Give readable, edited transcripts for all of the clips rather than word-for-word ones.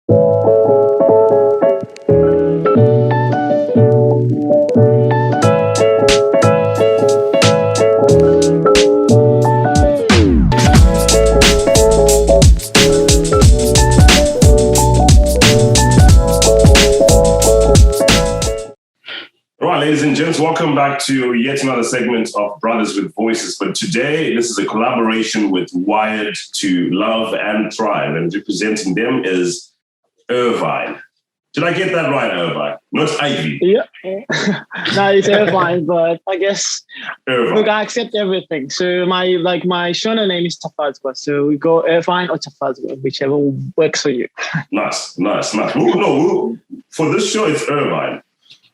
Ladies and gents, welcome back to yet another segment of Brothers with Voices. But today, this is a collaboration with Wired to Love and Thrive, and representing them is Irvine. Did I get that right, Irvine? Not Ivy. Yeah. No, it's Irvine, but I guess Irvine. Look, I accept everything. So my surname name is Tafadzwa. So we go Irvine or Tafadzwa, whichever works for you. Nice. For this show, it's Irvine.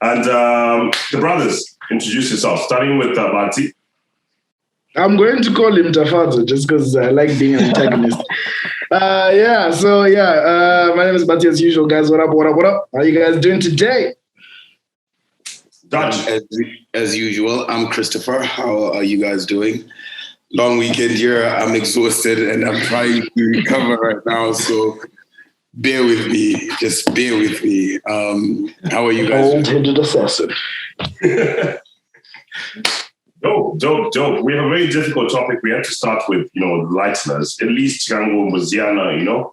And the brothers, introduce yourself, starting with Bati. I'm going to call him Tafadzwa just because I like being an antagonist. My name is Bati as usual, guys. What up? How are you guys doing today? Dutch. As usual, I'm Christopher. How are you guys doing? Long weekend here. I'm exhausted and I'm trying to recover right now, so bear with me. Just bear with me. How are you guys? Old-headed assassin. Dope. We have a very difficult topic. We have to start with, lightness. At least Chango Muziana,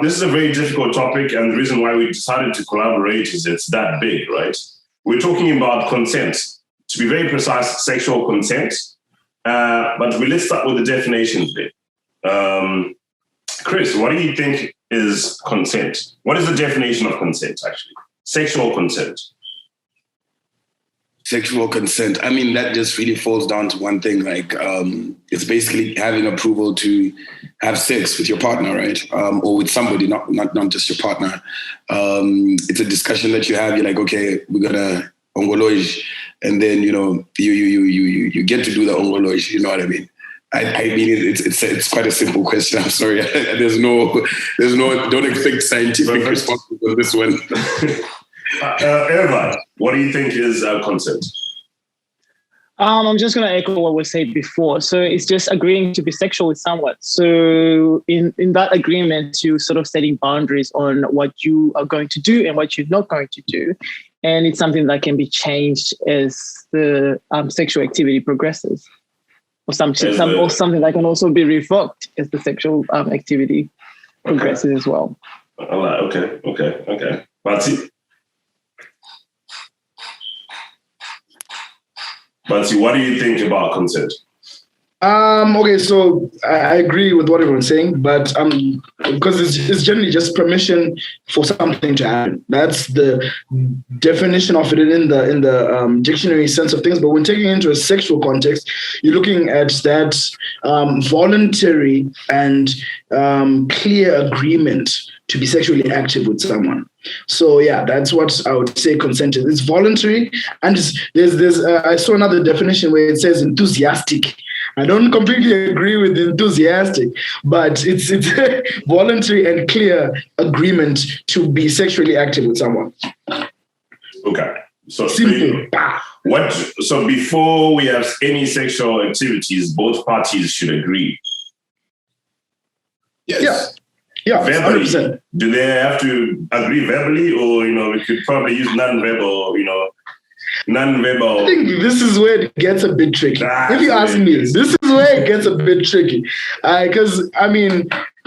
This is a very difficult topic, and the reason why we decided to collaborate is it's that big, right? We're talking about consent. To be very precise, sexual consent. But let's start with the definitions there. Chris, what do you think is consent? What is the definition of consent, actually? Sexual consent. Sexual consent. I mean, that just really falls down to one thing. It's basically having approval to have sex with your partner, right? Or with somebody, not just your partner. It's a discussion that you have. You're like, okay, we're gonna ongologe, and then you get to do the ongologe. You know what I mean? I mean, it's quite a simple question. I'm sorry. There's no. Don't expect scientific responses on this one. Irvine, what do you think is consent? I'm just going to echo what was said before. So it's just agreeing to be sexual with someone. So in that agreement, you sort of setting boundaries on what you are going to do and what you're not going to do. And it's something that can be changed as the sexual activity progresses. Or something that can also be revoked as the sexual activity progresses as well. Okay. Bati, what do you think about consent? Okay, so I agree with what everyone's saying, but because it's generally just permission for something to happen. That's the definition of it in the dictionary sense of things. But when taking it into a sexual context, you're looking at that voluntary and clear agreement to be sexually active with someone. So yeah, that's what I would say consent is. It's voluntary, and there's I saw another definition where it says enthusiastic. I don't completely agree with enthusiastic, but it's a voluntary and clear agreement to be sexually active with someone. Okay. So simple. So before we have any sexual activities, both parties should agree. Yes. Yeah, verbally. 100%. Do they have to agree verbally, or we could probably use non-verbal, non-verbal? I think this is where it gets a bit tricky. If you ask me, this is where it gets a bit tricky. Because, if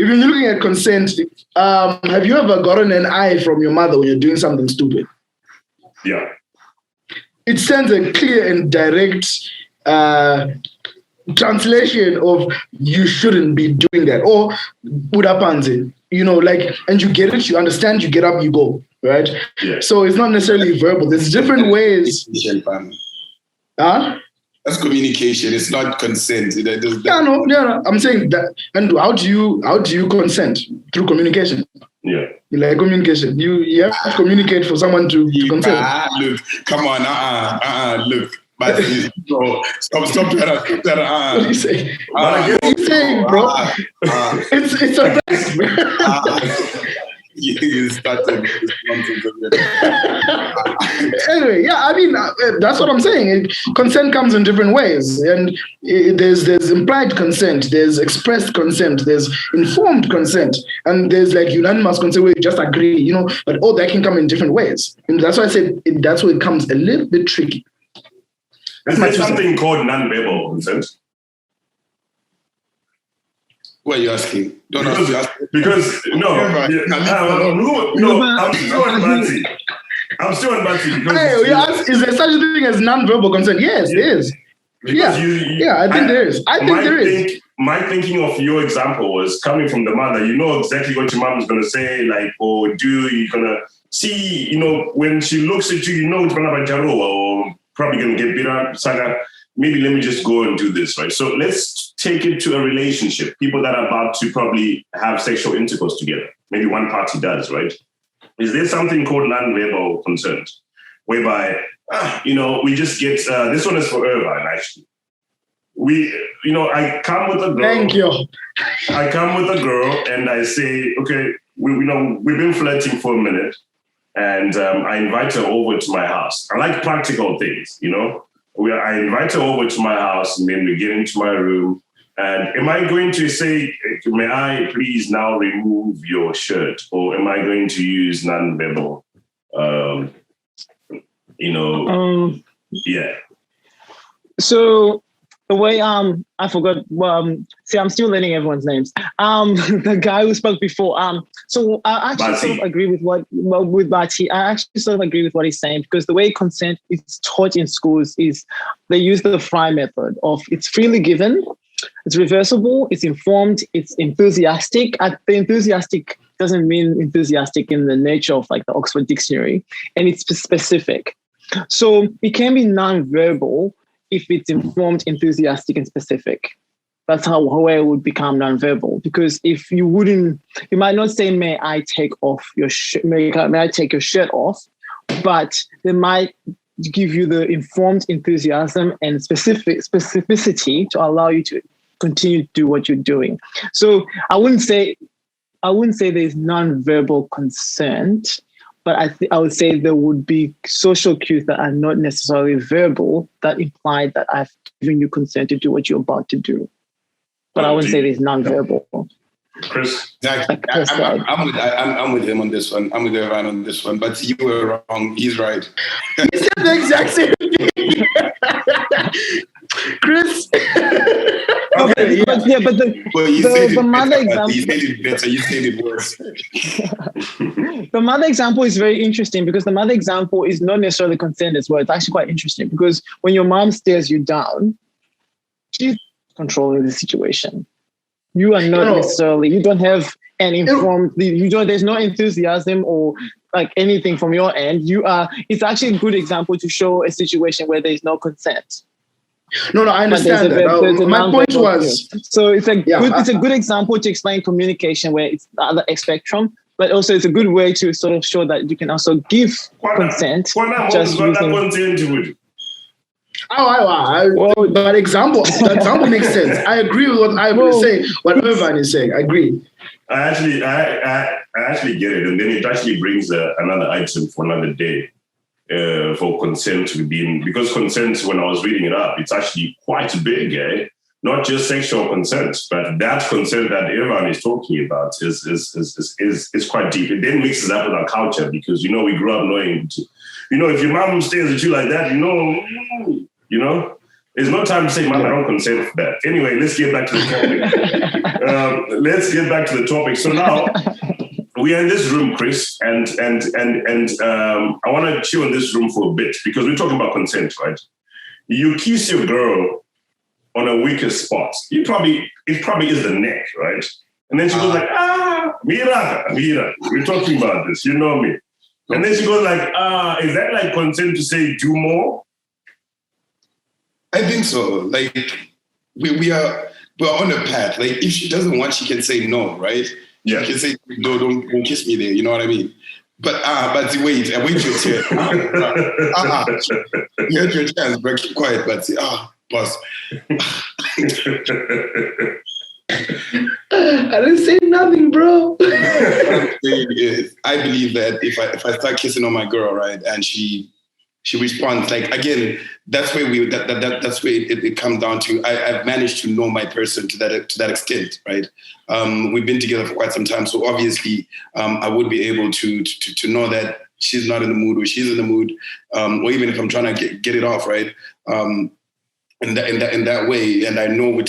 you're looking at consent, have you ever gotten an eye from your mother when you're doing something stupid? Yeah. It sends a clear and direct translation of you shouldn't be doing that. Or udapanze, and you get it, you understand, you get up, you go. Right? Yeah. So it's not necessarily verbal. There's different ways. Huh? That's communication. It's not consent. No. I'm saying that. And how do you consent? Through communication. Yeah. Like communication. You have to communicate for someone to consent. Look, come on. Look. But stop trying to What are you saying? What are you saying, bro? It's a fact, bro. You started this nonsense again. anyway, yeah, I mean, that's what I'm saying. Consent comes in different ways, and there's implied consent, there's expressed consent, there's informed consent, and there's like unanimous consent where you just agree, you know. But all that can come in different ways, and that's why I said that's where it comes a little bit tricky. Is there something called non-verbal consent? What are you asking? Because I'm still on Bati. Hey, is there such a thing as non-verbal consent? Yes, there is. I think there is. My thinking of your example was coming from the mother. You know exactly what your mom is going to say, like, or you're going to see, you know, when she looks at you, you know it's going to be Jaro or probably going to get better. Saga, maybe let me just go and do this, right? So let's take it to a relationship. People that are about to probably have sexual intercourse together. Maybe one party does, right? Is there something called non-verbal consent, whereby, you know, we just get, this one is for Irvine, actually. I come with a girl. Thank you. I come with a girl and I say, okay, we've been flirting for a minute, and I invite her over to my house. I like practical things, you know. I invite her over to my house, and then we get into my room. And am I going to say, may I please now remove your shirt? Or am I going to use non-verbal, yeah. So the way, I forgot, see, I'm still learning everyone's names. The guy who spoke before, so I actually sort of agree with with Bati. I actually sort of agree with what he's saying, because the way consent is taught in schools is they use the Fry method of it's freely given, it's reversible, it's informed, it's enthusiastic. The enthusiastic doesn't mean enthusiastic in the nature of like the Oxford Dictionary, and it's specific. So it can be non-verbal if it's informed, enthusiastic, and specific. That's how it would become non-verbal. Because if you might not say, may I take off your may I take your shirt off, but they might give you the informed enthusiasm and specificity to allow you to continue to do what you're doing. So I wouldn't say there's non-verbal consent, but I would say there would be social cues that are not necessarily verbal that imply that I've given you consent to do what you're about to do. But I wouldn't say there's non-verbal. Chris? Exactly. I'm with him on this one. I'm with Irvine on this one. But you were wrong. He's right. He said the exact same thing. Chris? Okay, yeah. But the mother example. You said it better. You said it worse. The mother example is very interesting, because the mother example is not necessarily consent as well. It's actually quite interesting, because when your mom stares you down, she's controlling the situation. You are not necessarily, you don't have an informed, there's no enthusiasm or like anything from your end. It's actually a good example to show a situation where there's no consent. No, I understand that. My point was, so it's a good example to explain communication where it's the other spectrum, but also it's a good way to sort of show that you can also give consent. Just using. That example makes sense. I agree with what Ivan is saying, what Irvine is saying. I agree. I actually get it, and then it actually brings another item for another day for consent to be, because consent, when I was reading it up, it's actually quite big, not just sexual consent, but that consent that Irvine is talking about is quite deep. It then mixes up with our culture, because we grew up knowing, if your mom stares at you like that, there's no time to say, "Mom, I don't consent for that." Anyway, let's get back to the topic. So now we are in this room, Chris, and I want to chill in this room for a bit, because we're talking about consent, right? You kiss your girl on a weaker spot. It probably is the neck, right? And then she goes like, Mira, we're talking about this, you know me. And then she goes like, is that like consent to say do more? I think so. Like we're on a path. Like if she doesn't want, she can say no, right? Yeah. She can say no, don't kiss me there. You know what I mean? But wait your turn. You had your chance, but keep quiet. But boss. I didn't say nothing, bro. What I'm saying is, I believe that if I start kissing on my girl, right, and she she responds. Like, again, that's where that's where it comes down to. I've managed to know my person to that extent, right? We've been together for quite some time, so obviously I would be able to know that she's not in the mood or she's in the mood, or even if I'm trying to get it off, right? In that way, and I know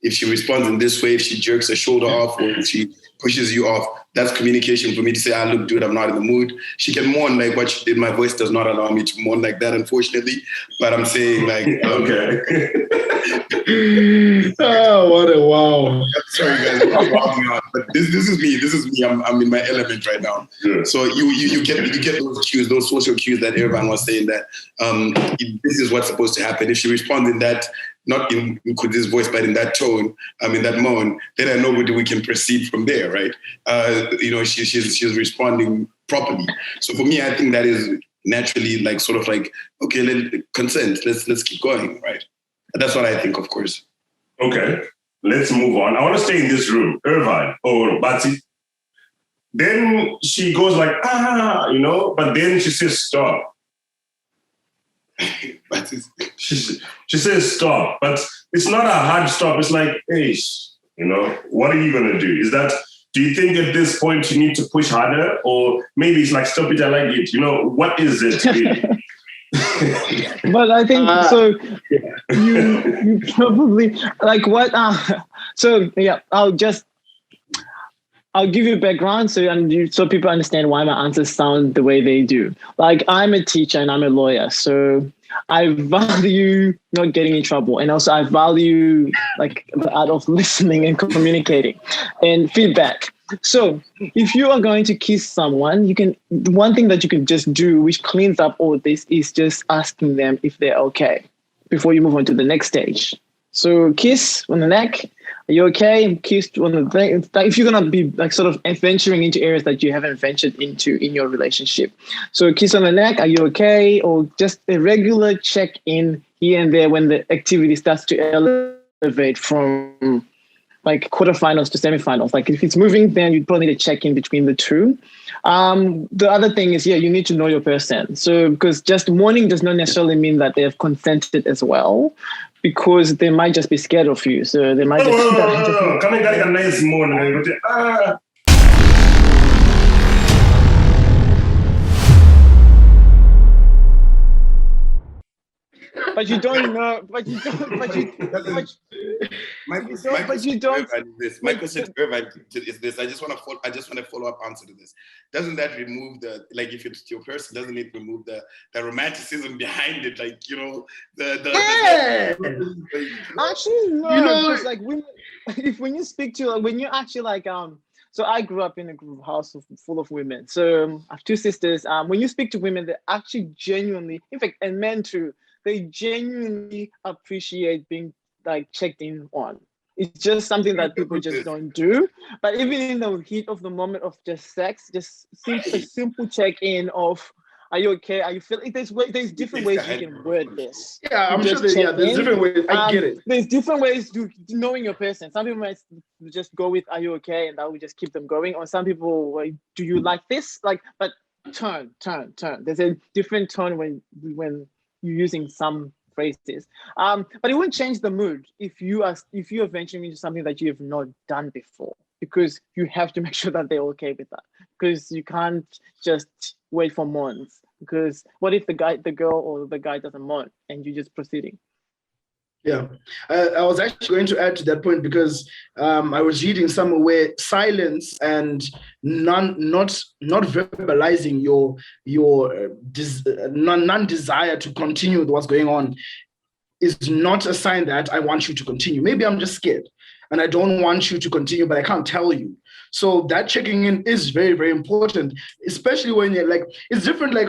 if she responds in this way, if she jerks her shoulder off or if she pushes you off, that's communication for me to say, look, dude, I'm not in the mood. She can mourn like what she did. My voice does not allow me to mourn like that, unfortunately. But I'm saying like, okay. Oh, what a wow. Sorry guys, I'm walking out. But this is me. This is me. I'm in my element right now. Yeah. So you get those cues, those social cues that everyone was saying that this is what's supposed to happen. If she responds in that, not in this voice, but in that tone, in that moan, then I know we can proceed from there, right? She's responding properly. So for me, I think that is naturally like sort of like, okay, consent. Let's keep going, right? That's what I think, of course. Okay, let's move on. I want to stay in this room. Irvine or Bati. Then she goes like, but then she says, stop. She says, stop. But it's not a hard stop. It's like, hey, what are you going to do? Do you think at this point you need to push harder? Or maybe it's like, stop it, I like it. What is it really? But I think so. You probably like what? So yeah, I'll give you background so people understand why my answers sound the way they do. Like, I'm a teacher and I'm a lawyer, so I value not getting in trouble, and also I value like the art of listening and communicating and feedback. So if you are going to kiss someone, one thing that you can just do, which cleans up all this, is just asking them if they're okay before you move on to the next stage. So kiss on the neck. Are you okay? Kiss on the thing. If you're gonna be like sort of venturing into areas that you haven't ventured into in your relationship. So kiss on the neck. Are you okay? Or just a regular check-in here and there when the activity starts to elevate from like quarterfinals to semifinals. Like if it's moving, then you probably need to check in between the two. The other thing is, you need to know your person. So because just mourning does not necessarily mean that they have consented as well, because they might just be scared of you. So they might just... Come and get a nice morning. But you don't know. My question to Irvine is this. I just want to follow up answer to this. Doesn't that remove if it's your person, doesn't it remove the romanticism behind it? Like, Actually, no. Because like when you speak to when you actually like so I grew up in a house full of women. So I have two sisters. When you speak to women, they actually genuinely, in fact, and men too, they genuinely appreciate being like checked in on. It's just something that people just don't do. But even in the heat of the moment of just sex, just a simple check-in of, are you okay? Are you feeling? There's different ways you can word this. Yeah, I'm sure there's different ways. I get it. There's different ways to knowing your person. Some people might just go with, are you okay? And that will just keep them going. Or some people, like, do you like this? Like, but turn. There's a different tone when you're using some phrases, but it won't change the mood if you are venturing into something that you have not done before, because you have to make sure that they're okay with that, because you can't just wait for mourns, because what if the girl or the guy doesn't mourn and you're just proceeding? Yeah, I was actually going to add to that point, because I was reading somewhere where silence and not verbalizing your non-desire to continue with what's going on is not a sign that I want you to continue. Maybe I'm just scared and I don't want you to continue, but I can't tell you. So that checking in is very, very important, especially when you're like, it's different. Like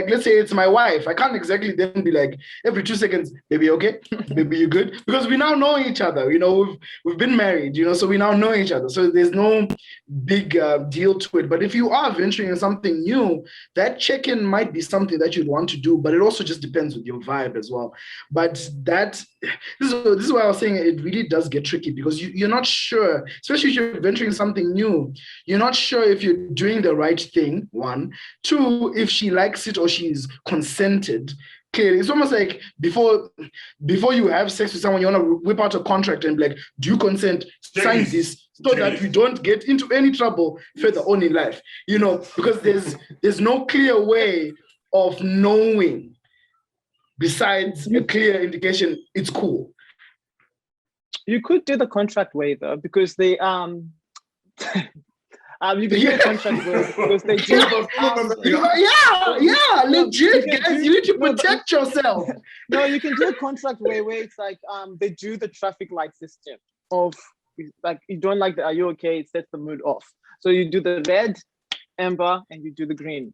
let's say it's my wife. I can't exactly then be like every 2 seconds, baby, okay? Baby, you good? Because we now know each other, we've been married, so we now know each other. So there's no big deal to it. But if you are venturing in something new, that check-in might be something that you'd want to do, but it also just depends with your vibe as well. But this is why I was saying it really does get tricky, because you're not sure, especially if you're venturing something new, you're not sure if you're doing the right thing, one. Two, if she likes it or she's consented. Clearly, it's almost like before you have sex with someone, you want to whip out a contract and be like, do you consent? Sign this so that we don't get into any trouble further on in life. You know, because there's no clear way of knowing besides a clear indication it's cool. You could do the contract waiver because they you can do a contract waiver because they do legit guys, you need to protect yourself. No, you can do a contract waiver. It's like they do the traffic light system of like you don't like the are you okay? It sets the mood off. So you do the red, amber, and you do the green.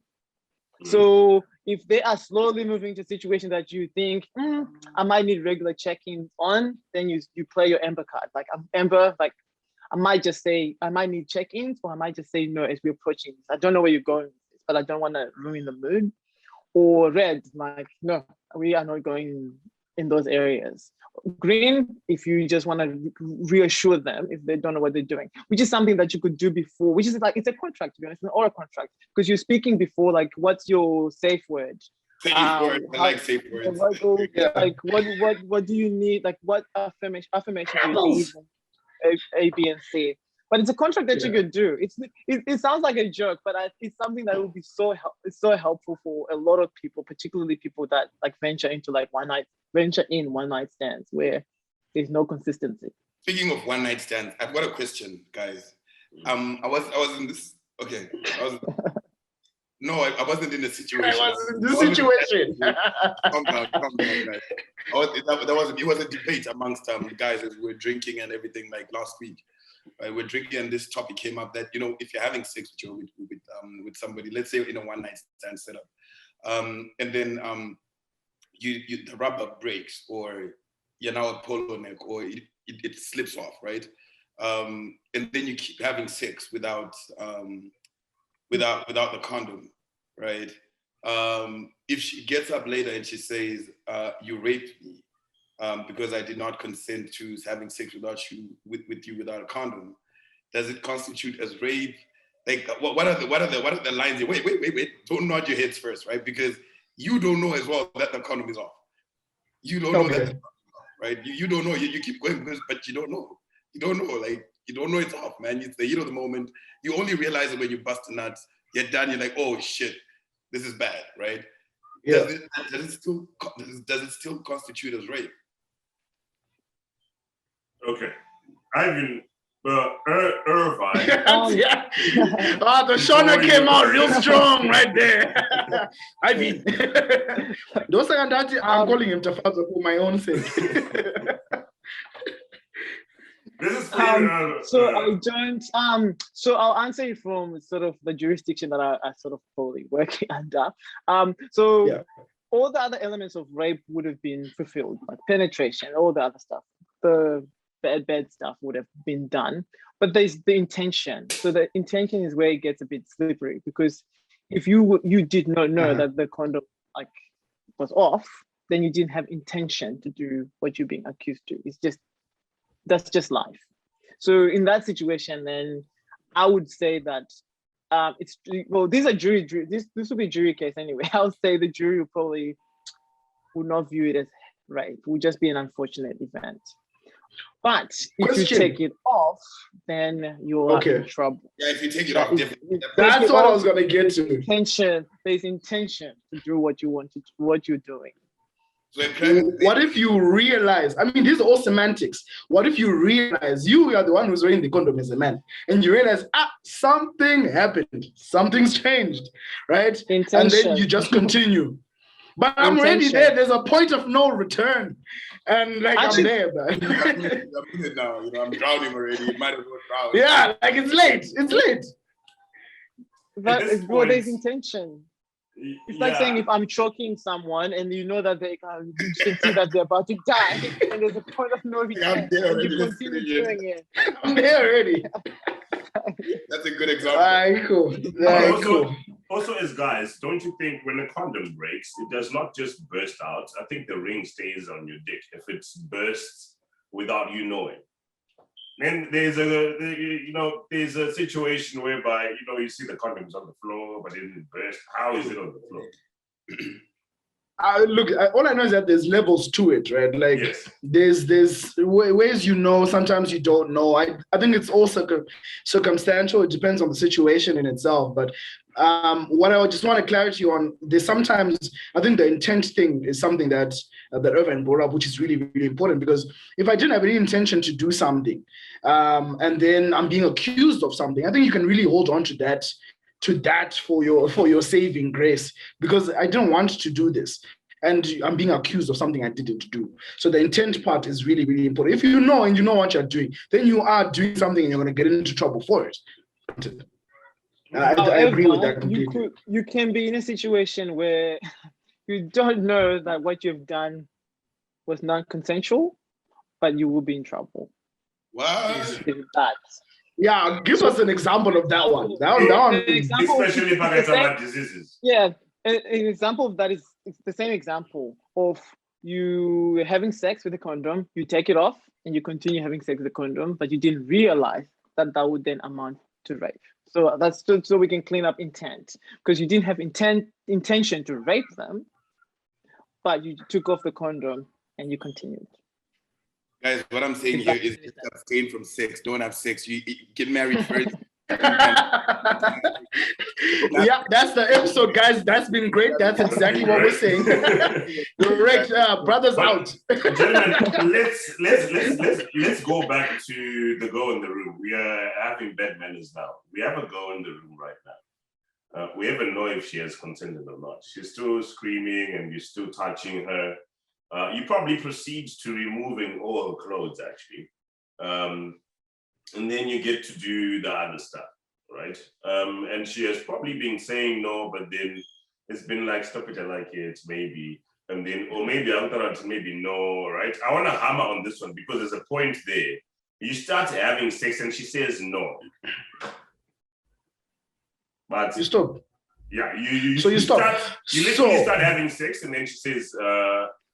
So if they are slowly moving to a situation that you think I might need regular check-ins on, then you play your amber card. Like I'm amber, like I might just say I might need check-ins, or I might just say no as we're approaching this. I don't know where you're going, but I don't want to ruin the mood. Or red, like no, we are not going in those areas. Green, if you just want to reassure them if they don't know what they're doing, which is something that you could do before, which is like it's a contract, to be honest, or a contract, because you're speaking before, like what's your safe word? Safe word. I like safe words. Like what do you need? Like what affirmation do you need? A, B, and C. But it's a contract that you could do. It sounds like a joke, but it's something that will be so helpful for a lot of people, particularly people that like venture into like one night stands where there's no consistency. Speaking of one night stands, I've got a question, guys. I was in this. Okay, I wasn't in the situation. I was in this situation. Calm down, guys. It was a debate amongst the guys as we were drinking and everything like last week. We're drinking and this topic came up that, you know, if you're having sex with somebody, let's say in a one night stand setup, and then the rubber breaks or you're now a polo neck or it slips off, right? And then you keep having sex without the condom, right? If she gets up later and she says, you raped me because I did not consent to having sex with you without a condom, does it constitute as rape? Like, what are the lines here? Wait, don't nod your heads first, right? Because you don't know as well that the condom is off. You don't know that, the condom is off, right? You don't know. You keep going, but you don't know. You don't know. Like, you don't know it's off, man. It's the heat of the moment. You only realize it when you bust a nut. You're done. You're like, oh shit, this is bad, right? Yeah. Does it still constitute as rape? Okay, Ivan, Irvine. The Shona came out real strong right there. Ivan. I'm calling him Tafazo for my own sake. This is so I'll answer you from sort of the jurisdiction that I sort of probably working under. All the other elements of rape would have been fulfilled, like penetration, all the other stuff. The bed stuff would have been done, but there's the intention. So the intention is where it gets a bit slippery, because if you did not know that the condom like was off, then you didn't have intention to do what you're being accused to. That's just life. So in that situation, then I would say that these are jury. This will be a jury case anyway. I'll say the jury would not view it as rape. It would just be an unfortunate event. But if you take it off, then you're in trouble. Yeah, if you take it off, that's what I was gonna get to. There's intention to do what you want to, what you're doing. So what if you realize? I mean, these are all semantics. What if you realize you are the one who's wearing the condom as a man, and you realize something happened, something's changed, right? Intention. And then you just continue. But I'm already there. There's a point of no return, and like actually, I'm there. I'm in it now. You know, I'm drowning already. You might as well drown. Yeah, like it's late. It's late. There's intention. It's like saying if I'm choking someone and you know that you can see that they're about to die, and there's a point of no return, and you continue doing it. I'm there already. That's a good example. Cool. Also, as guys, don't you think when a condom breaks, it does not just burst out? I think the ring stays on your dick if it bursts without you knowing. And there's a situation whereby, you see the condoms on the floor, but it didn't burst. How is it on the floor? Look, all I know is that there's levels to it, right? Like Yes. there's ways sometimes you don't know. I think it's all circumstantial. It depends on the situation in itself. But what I just want clarity on, there's sometimes I think the intent thing is something that Irvine brought up, which is really, really important, because if I didn't have any intention to do something, and then I'm being accused of something, I think you can really hold on to that for your saving grace, because I didn't want to do this and I'm being accused of something I didn't do. So the intent part is really, really important. If you know and you know what you're doing, then you are doing something and you're going to get into trouble for it. I agree with that completely. You can be in a situation where you don't know that what you've done was non-consensual, but you will be in trouble. What? That. Yeah, give us an example of that one. That one. Especially if I get about diseases. Yeah, an example of that is it's the same example of you having sex with a condom, you take it off and you continue having sex with a condom, but you didn't realize that would then amount to rape. So that's so we can clean up intent, because you didn't have intention to rape them, but you took off the condom and you continued. Guys, what I'm saying here is just abstain from sex. Don't have sex. You get married first. Yeah, that's the episode, guys. That's been great. That's exactly what we're saying. Correct, brothers out. Gentlemen, let's go back to the girl in the room. We are having bad manners now. We have a girl in the room right now. We even know if she has consented or not. She's still screaming and you're still touching her. You probably proceed to removing all her clothes, actually. And then you get to do the other stuff, right? And she has probably been saying no, but then it's been like, stop it, I like it, maybe. And then, or maybe I'll maybe no, right? I want to hammer on this one because there's a point there. You start having sex and she says no. But you stop. Yeah, you stop. You literally start having sex and then she says,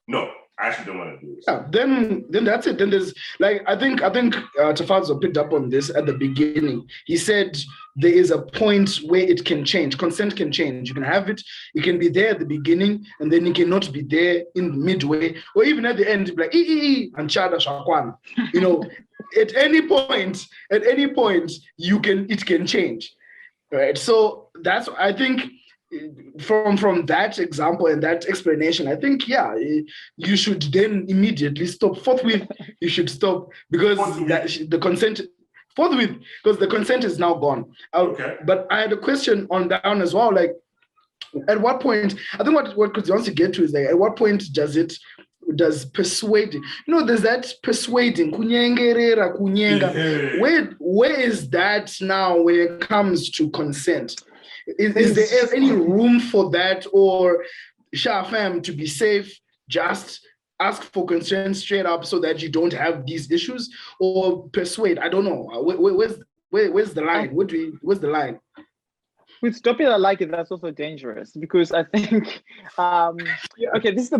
no, I actually don't want to do this. Yeah, then that's it. Then there's like I think Tafazo picked up on this at the beginning. He said there is a point where it can change. Consent can change. You can have it. It can be there at the beginning, and then it cannot be there in midway, or even at the end. Like and chada shakwan. At any point, it can change. Right. So that's I think. From that example and that explanation, I think you should then immediately stop. Forthwith, you should stop because the consent is now gone. Okay. But I had a question on down as well. Like, at what point? I think what Kuzi wants to get to is like, at what point does persuading? There's that persuading. Kunyengerera, kunyenga. Where is that now when it comes to consent? Is there any room for that, or fam, to be safe, just ask for consent straight up so that you don't have these issues, or persuade? I don't know. Where's the line? Where's the line? With stop it, I like it. That's also dangerous because I think, okay, this is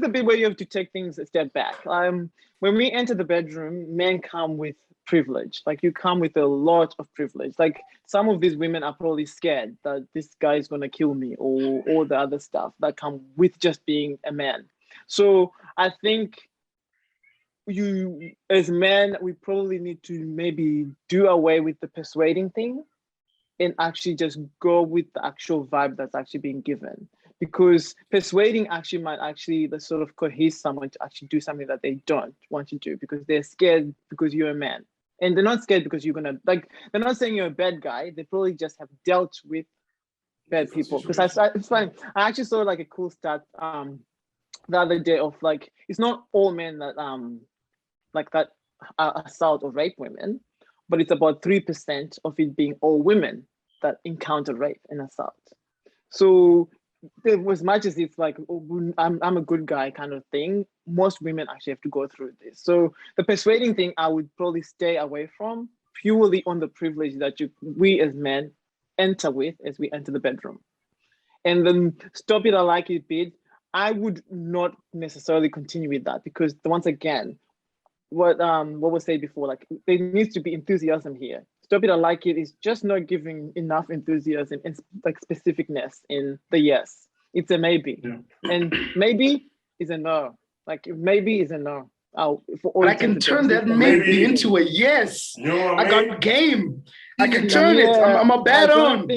the bit where you have to take things a step back. When we enter the bedroom, men come with privilege. Like, you come with a lot of privilege. Like, some of these women are probably scared that this guy is going to kill me, or all the other stuff that come with just being a man. So I think you, as men, we probably need to maybe do away with the persuading thing and actually just go with the actual vibe that's actually being given. Because persuading actually might actually the sort of coerce someone to actually do something that they don't want to do because they're scared because you're a man. And they're not scared because you're gonna, like, they're not saying you're a bad guy. They probably just have dealt with bad people. Because it's funny, I actually saw like a cool stat the other day of like, it's not all men that assault or rape women, but it's about 3% of it being all women that encounter rape and assault. So as much as it's like, oh, I'm a good guy kind of thing, most women actually have to go through this. So the persuading thing, I would probably stay away from, purely on the privilege that we as men enter with as we enter the bedroom. And then stop it, I like it bit, I would not necessarily continue with that because once again, what was said before. Like there needs to be enthusiasm here. Stop it, I like it is just not giving enough enthusiasm and like specificness in the yes. It's a maybe, and maybe is a no. Like maybe is a no. For all I can turn that maybe into a yes. You know what I I mean? got game. I can turn it. I'm a bad on.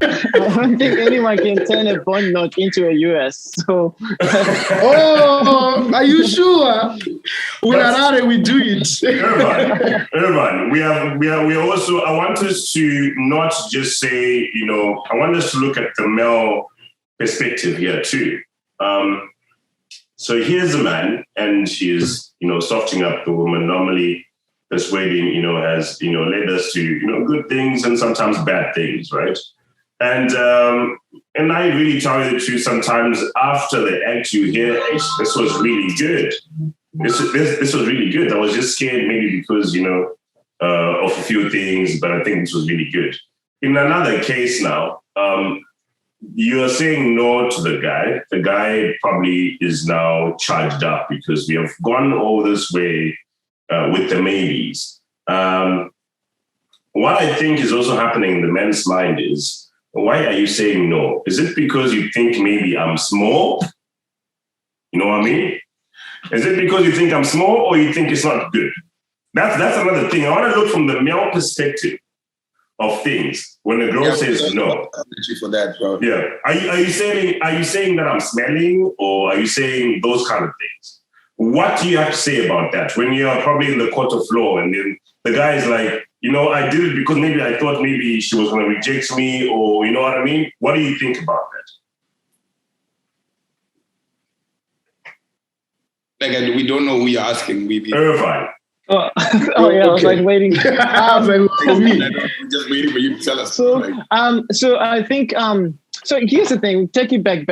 I don't think anyone can turn a bond note into a US. So, oh, are you sure? When Harare, we do it. Irvan, we are also. I want us to not just say, I want us to look at the male perspective here too. So here's a man, and he's softening up the woman. Normally, persuading has led us to good things and sometimes bad things, right? And I really tell you the truth. Sometimes after the act, you hear, hey, this was really good. This was really good. I was just scared maybe because, of a few things, but I think this was really good. In another case now, you are saying no to the guy. The guy probably is now charged up because we have gone all this way with the maybes. What I think is also happening in the man's mind is, why are you saying no? Is it because you think maybe I'm small? You know what I mean? Is it because you think I'm small or you think it's not good? That's another thing. I want to look from the male perspective of things when a girl says no. Thank you for that, bro. Yeah. Are you saying that I'm smelling, or are you saying those kind of things? What do you have to say about that when you're probably in the court of law and then the guy is like, I did it because maybe I thought maybe she was going to reject me, or you know what I mean? What do you think about that? Like, we don't know who you're asking. Irvine. Oh yeah, okay. I was like waiting. I was like, for me. Just waiting for you to tell us. So I think so here's the thing, take it back.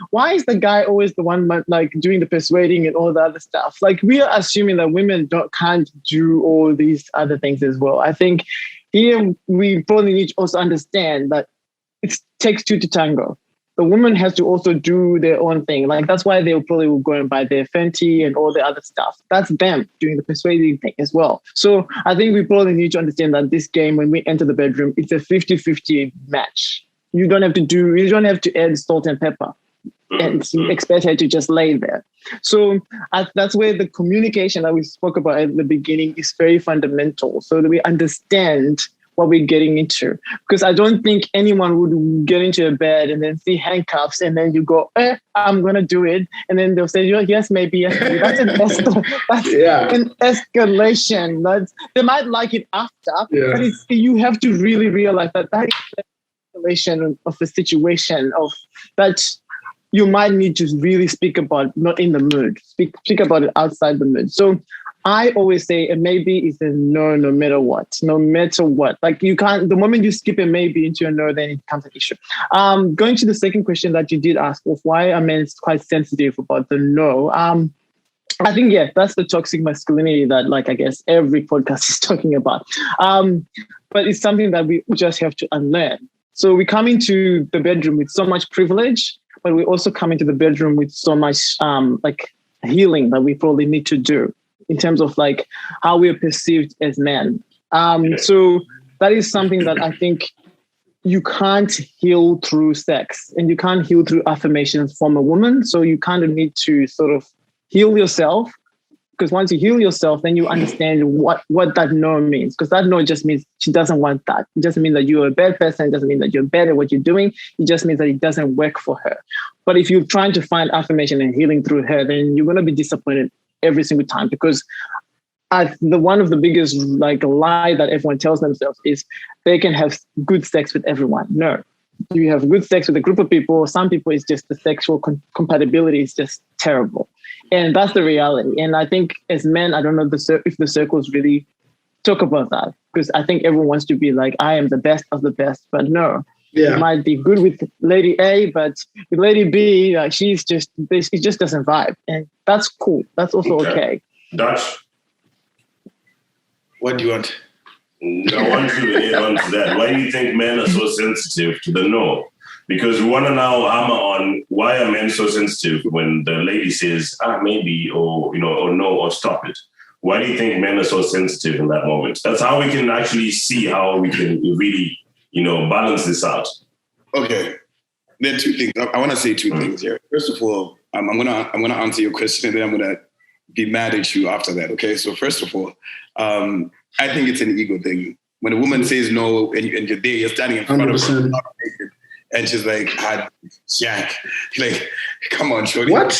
Why is the guy always the one like doing the persuading and all the other stuff? Like we are assuming that women can't do all these other things as well. I think here we probably need to also understand that it takes two to tango. The woman has to also do their own thing. Like that's why they probably will go and buy their Fenty and all the other stuff. That's them doing the persuading thing as well. So I think we probably need to understand that this game, when we enter the bedroom, it's a 50-50 match. You don't have to add salt and pepper and expect her to just lay there. So that's where the communication that we spoke about at the beginning is very fundamental, so that we understand what we're getting into. Because I don't think anyone would get into a bed and then see handcuffs and then you go, I'm going to do it. And then they'll say, yes, maybe. Yes, maybe. That's an escalation. They might like it after, but you have to really realize that is of a situation of that you might need to really speak about, not in the mood. Speak about it outside the mood. So I always say a maybe is a no, no matter what. Like you can't, the moment you skip a maybe into a no, then it becomes an issue. Going to the second question that you did ask of why are men quite sensitive about the no. I think, that's the toxic masculinity that, like, I guess every podcast is talking about. But it's something that we just have to unlearn. So we come into the bedroom with so much privilege, but we also come into the bedroom with so much healing that we probably need to do in terms of like how we are perceived as men. So that is something that I think you can't heal through sex and you can't heal through affirmations from a woman. So you kind of need to sort of heal yourself, because once you heal yourself, then you understand what that no means. Because that no just means she doesn't want that. It doesn't mean that you're a bad person. It doesn't mean that you're bad at what you're doing. It just means that it doesn't work for her. But if you're trying to find affirmation and healing through her, then you're going to be disappointed every single time, because one of the biggest lie that everyone tells themselves is they can have good sex with everyone. No, you have good sex with a group of people. Some people, it's just the sexual compatibility is just terrible. And that's the reality. And I think as men, I don't know if the circles really talk about that, because I think everyone wants to be like, I am the best of the best, but no. Yeah. It might be good with Lady A, but with Lady B, it just doesn't vibe. And that's cool. That's also okay. Dutch, what do you want? I want you to add on to that. Why do you think men are so sensitive to the no? because we want to now hammer on why are men so sensitive when the lady says, maybe, or, or no, or stop it. Why do you think men are so sensitive in that moment? That's how we can actually see how we can really, balance this out. Okay. There are two things. I want to say two things here. First of all, I'm gonna answer your question and then I'm gonna be mad at you after that. Okay. So first of all, I think it's an ego thing. When a woman says no and you're there, you're standing in front 100%. Of her, and she's like, Jack, like, come on, shorty. What?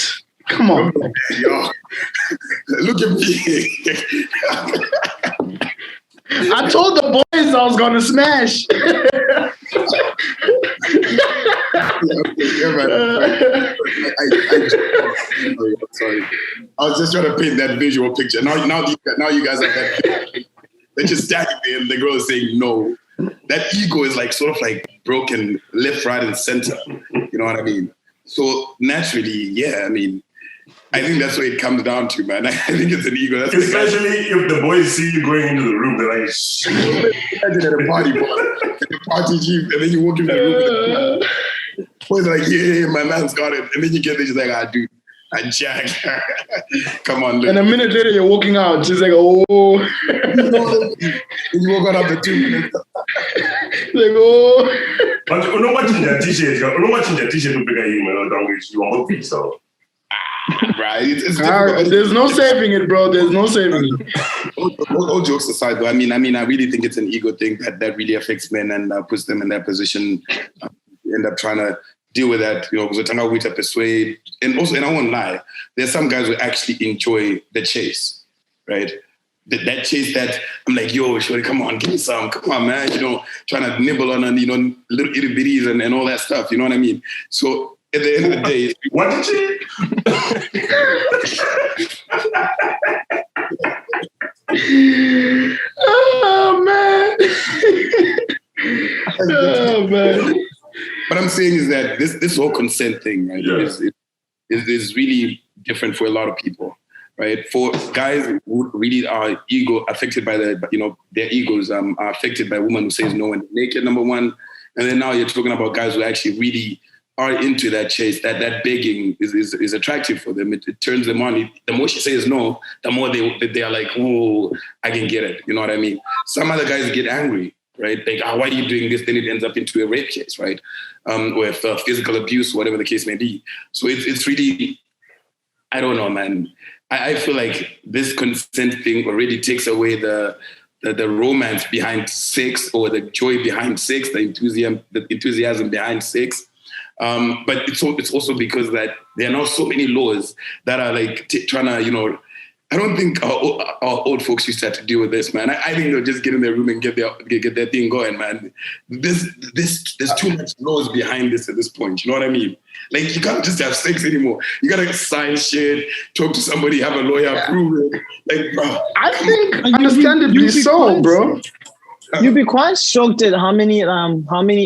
Come on. Yo, look at me. I told the boys I was going to smash. Sorry. I was just trying to paint that visual picture. Now you guys are that. They're just standing there and the girl is saying no. That ego is like sort of like broken left, right, and center. You know what I mean? So naturally, yeah, I mean, I think that's what it comes down to, man. I think it's an ego. That's especially if the boys see you going into the room, they're like, imagine at a party, at the party jeep, and then you walk in the room. The boys are like, yeah, my man's got it. And then you get there, she's like, dude, Jack, come on. Look. And a minute later, you're walking out. She's like, oh. You walk out after 2 minutes. Like, oh. But you're not watching that t-shirt. You're not watching that t-shirt to pick a human language. You want to be so. Right. It's there's no saving it, bro. There's no saving it. All jokes aside, though, I mean, I really think it's an ego thing that really affects men and puts them in that position. End up trying to deal with that, because it's how we to persuade. And also, and I won't lie, there's some guys who actually enjoy the chase, right? That chase that I'm like, yo, shorty, come on, give me some. Come on, man. Trying to nibble on, little itty bitties and all that stuff. You know what I mean? So at the end of the day, what did you? Oh man! Oh man! What I'm saying is that this whole consent thing, right, is really different for a lot of people, right? For guys who really are affected by their egos are affected by a woman who says no when they're naked, number one, and then now you're talking about guys who actually really are into that chase, that begging is attractive for them. It turns them on. The more she says no, the more they are like, oh, I can get it. You know what I mean? Some other guys get angry, right? Like, why are you doing this? Then it ends up into a rape case, right? Or physical abuse, whatever the case may be. So it's really, I don't know, man. I feel like this consent thing already takes away the romance behind sex or the joy behind sex, the enthusiasm behind sex. But it's also because that there are now so many laws that are like trying to, I don't think our old folks used to have to deal with this, man. I think they'll just get in their room and get their thing going, man. There's too much laws behind this at this point. You know what I mean? Like, you can't just have sex anymore. You gotta sign shit, talk to somebody, have a lawyer approve it. Like, bro. I think understandably so, bro. You'd be quite shocked at how many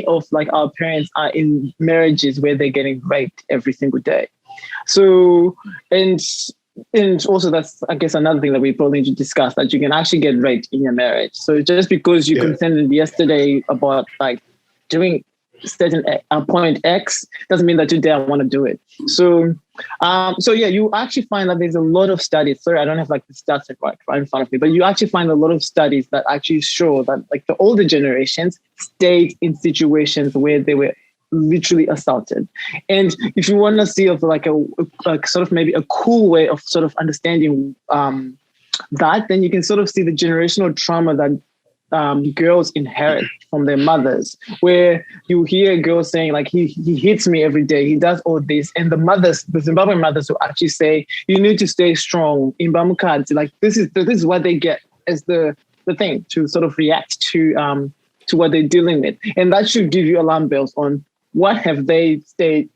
of like our parents are in marriages where they're getting raped every single day. So, and also that's, I guess, another thing that we probably need to discuss, that you can actually get raped in your marriage. So just because you consented yesterday about like doing certain point X doesn't mean that today I want to do it. So you actually find that there's a lot of studies. Sorry, I don't have like the stats right in front of me, but you actually find a lot of studies that actually show that like the older generations stayed in situations where they were literally assaulted. And if you want to see of like a sort of maybe a cool way of sort of understanding that, then you can sort of see the generational trauma that girls inherit from their mothers, where you hear girls saying like, he hits me every day, he does all this, and the Zimbabwean mothers will actually say, you need to stay strong in Bamukadzi. Like this is what they get as the thing to sort of react to what they're dealing with. And that should give you alarm bells on what have they stayed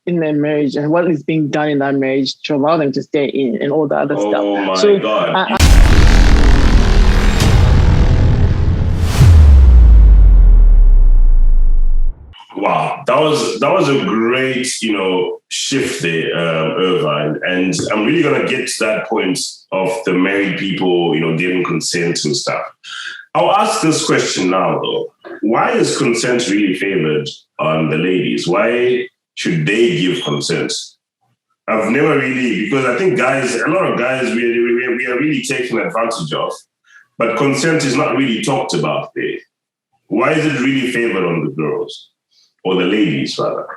in their marriage and what is being done in that marriage to allow them to stay in and all the other stuff. Oh my God. Wow, that was a great, shift there, Irvine. And I'm really gonna get to that point of the married people, giving consent and stuff. I'll ask this question now, though. Why is consent really favored on the ladies? Why should they give consent? I've never really, because I think a lot of guys, we are really taken advantage of, but consent is not really talked about there. Why is it really favored on the girls or the ladies, rather?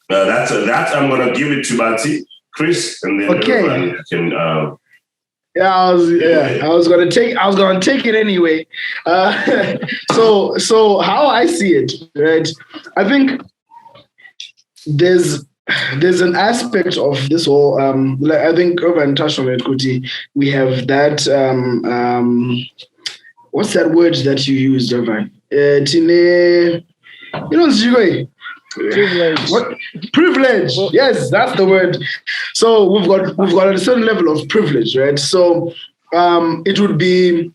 That I'm going to give it to Bati, Chris, and then everyone can. I was gonna take it anyway. So how I see it, right? I think there's an aspect of this whole. I think Irvine touched on it, Kuti. We have that. What's that word that you used, Irvine? Privilege. What? Privilege. Yes, that's the word. So we've got a certain level of privilege, right? So it would be,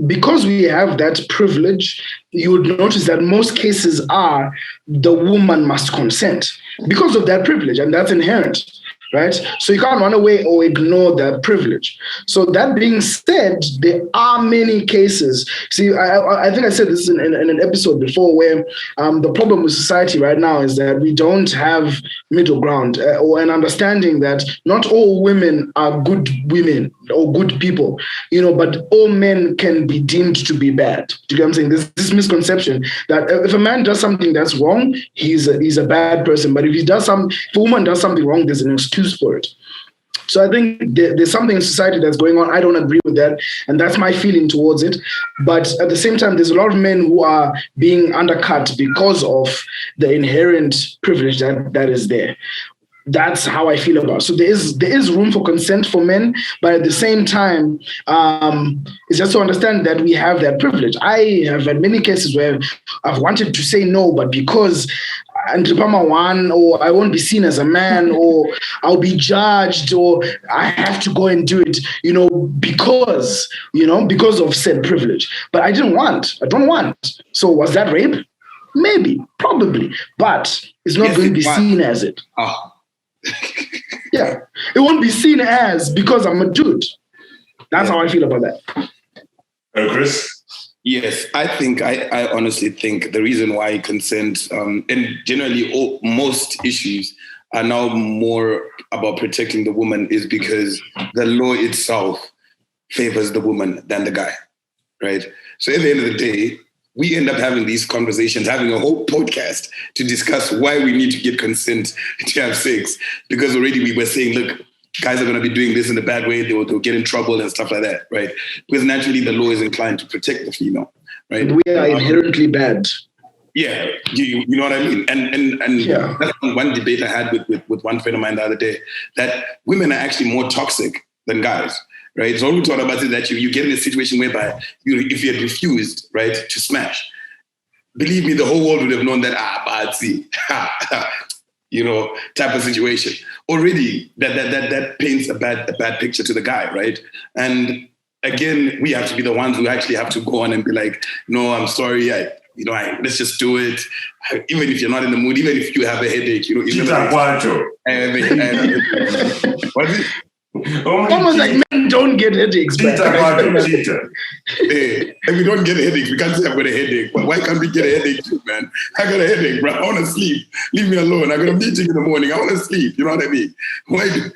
because we have that privilege, you would notice that most cases are the woman must consent because of that privilege, and that's inherent. Right? So you can't run away or ignore that privilege. So that being said, there are many cases. See, I think I said this in an episode before, where the problem with society right now is that we don't have middle ground or an understanding that not all women are good women or good people, but all men can be deemed to be bad. Do you get what I'm saying? This misconception that if a man does something that's wrong, he's a bad person. But if a woman does something wrong, there's an excuse for it. So I think there's something in society that's going on. I don't agree with that, and that's my feeling towards it. But at the same time, there's a lot of men who are being undercut because of the inherent privilege that is there. That's how I feel about it. So there is room for consent for men, but at the same time, it's just to understand that we have that privilege. I have had many cases where I've wanted to say no, but because or I won't be seen as a man, or I'll be judged, or I have to go and do it, because of said privilege. But I don't want. So was that rape? Maybe, probably, but it's not going to be seen as it. Oh. Yeah, it won't be seen as because I'm a dude. That's how I feel about that. Chris? Yes, I honestly think the reason why consent and generally most issues are now more about protecting the woman is because the law itself favors the woman than the guy, right? So at the end of the day, we end up having these conversations, having a whole podcast to discuss why we need to get consent to have sex, because already we were saying, look, guys are going to be doing this in a bad way. They'll get in trouble and stuff like that, right? Because naturally the law is inclined to protect the female, right? We are inherently bad. Yeah, you know what I mean? And yeah. That's one debate I had with one friend of mine the other day, that women are actually more toxic than guys, right? So all we talk about is that you get in a situation whereby if you had refused, right, to smash, believe me, the whole world would have known that, type of situation. Already that paints a bad picture to the guy, right? And again, we have to be the ones who actually have to go on and be like, no, I'm sorry, let's just do it. Even if you're not in the mood, even if you have a headache, what is it? Almost like men don't get headaches. If we don't get a headache, we can't say I've got a headache. Why can't we get a headache too, man? I got a headache, bro. I want to sleep. Leave me alone. I got a meeting in the morning. I want to sleep. You know what I mean? Why do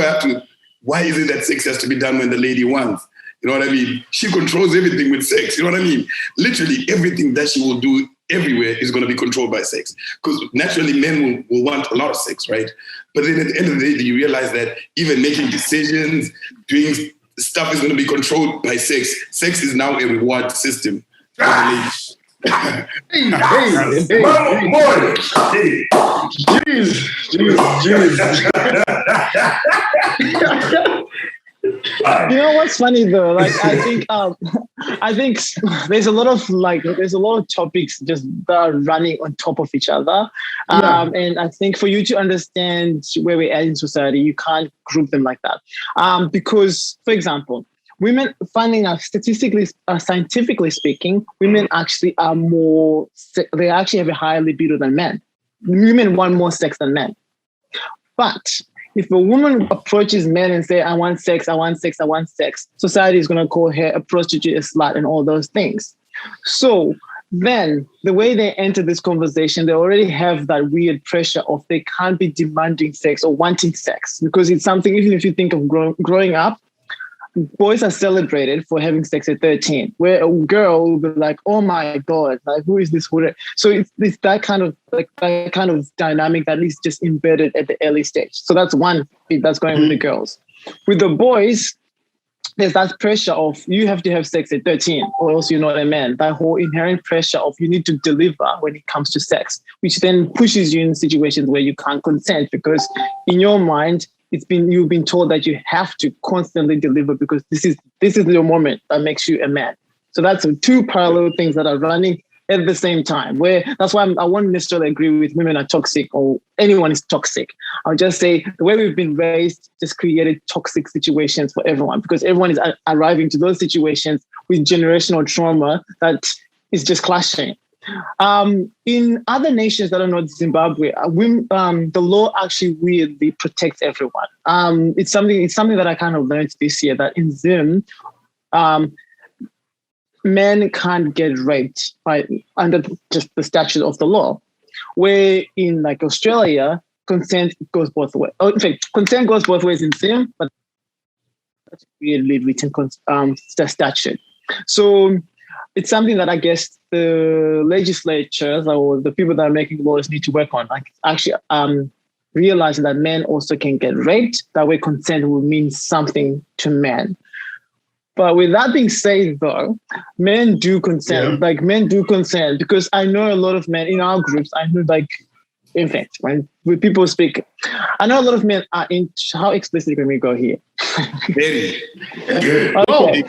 I have to? Why is it that sex has to be done when the lady wants? You know what I mean? She controls everything with sex. You know what I mean? Literally everything that she will do everywhere is going to be controlled by sex. Because naturally men will want a lot of sex, right? But then at the end of the day, you realize that even making decisions, doing stuff is going to be controlled by sex. Sex is now a reward system for the lady. Jeez. You know what's funny though? Like I think there's a lot of topics just that are running on top of each other. And I think for you to understand where we're at in society, you can't group them like that. Because, for example, women, finding out scientifically speaking, women actually are they actually have a higher libido than men. Women want more sex than men. But if a woman approaches men and say, I want sex, I want sex, I want sex, society is going to call her a prostitute, a slut, and all those things. So then the way they enter this conversation, they already have that weird pressure of they can't be demanding sex or wanting sex, because it's something, even if you think of growing up, boys are celebrated for having sex at 13, where a girl will be like, oh my God, like, who is this? So it's that kind of dynamic that is just embedded at the early stage. So that's one bit that's going with the girls. With the boys, there's that pressure of you have to have sex at 13 or else you're not a man. That whole inherent pressure of you need to deliver when it comes to sex, which then pushes you in situations where you can't consent, because in your mind, you've been told that you have to constantly deliver because this is your moment that makes you a man. So that's two parallel things that are running at the same time, where that's why I won't necessarily agree with women are toxic or anyone is toxic. I'll just say the way we've been raised just created toxic situations for everyone, because everyone is arriving to those situations with generational trauma that is just clashing. In other nations that are not Zimbabwe, the law actually weirdly protects everyone. It's something that I kind of learned this year, that in Zim, men can't get raped under just the statute of the law. Where in like Australia, consent goes both ways. Oh, in fact, consent goes both ways in Zim, but that's weirdly written statute. So it's something that I guess the legislatures or the people that are making laws need to work on, like actually realizing that men also can get raped. That way consent will mean something to men. But with that being said, though, men do consent. Yeah. Like, men do consent, because I know a lot of men in our groups. I know, like, in fact, when people speak, I know a lot of men are in. How explicit can we go here? Very good. Okay.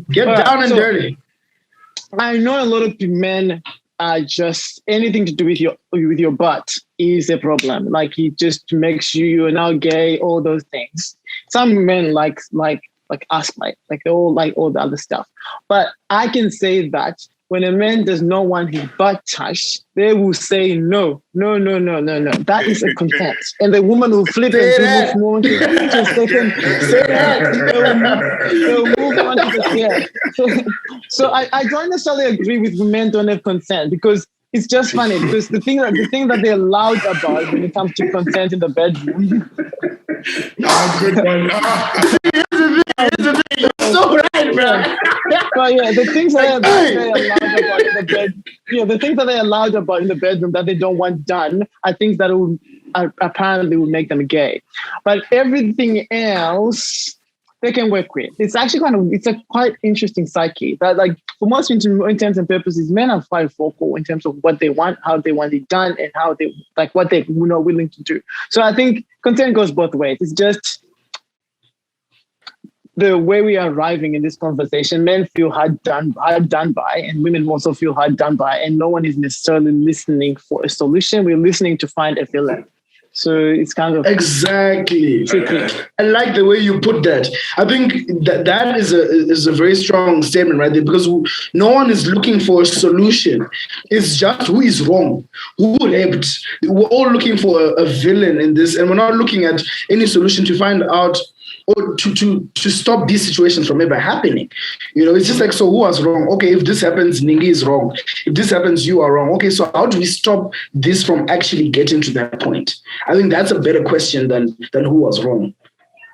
Get down and dirty. I know a lot of men are just anything to do with your butt is a problem. Like, it just makes you're now gay. All those things. Some men like us, like they all like all the other stuff. But I can say that when a man does not want his butt touched, they will say no. That is a consent. And the woman will flip and move on to the second. Say that. They'll move on to the So I don't necessarily agree with men don't have consent, because it's just funny, because the thing that they're loud about when it comes to consent in the bedroom. Good one. You're so right, man. But yeah, the things that they're allowed about in the bed, the things that they're allowed about in the bedroom that they don't want done are things that apparently will make them gay. But everything else they can work with. It's actually it's a quite interesting psyche that, like, for most intents and purposes, men are quite vocal in terms of what they want, how they want it done, and how they like what they're willing to do. So I think consent goes both ways. It's just the way we are arriving in this conversation. Men feel hard done by, and women also feel hard done by, and no one is necessarily listening for a solution. We're listening to find a villain. So it's kind of exactly tricky. I like the way you put that. I think that is a very strong statement right there, because no one is looking for a solution. It's just who is wrong, who raped. We're all looking for a villain in this, and we're not looking at any solution to find out or to stop these situations from ever happening. It's just like, so who was wrong? Okay, if this happens, Ningi is wrong. If this happens, you are wrong. Okay, so how do we stop this from actually getting to that point? I think that's a better question than who was wrong.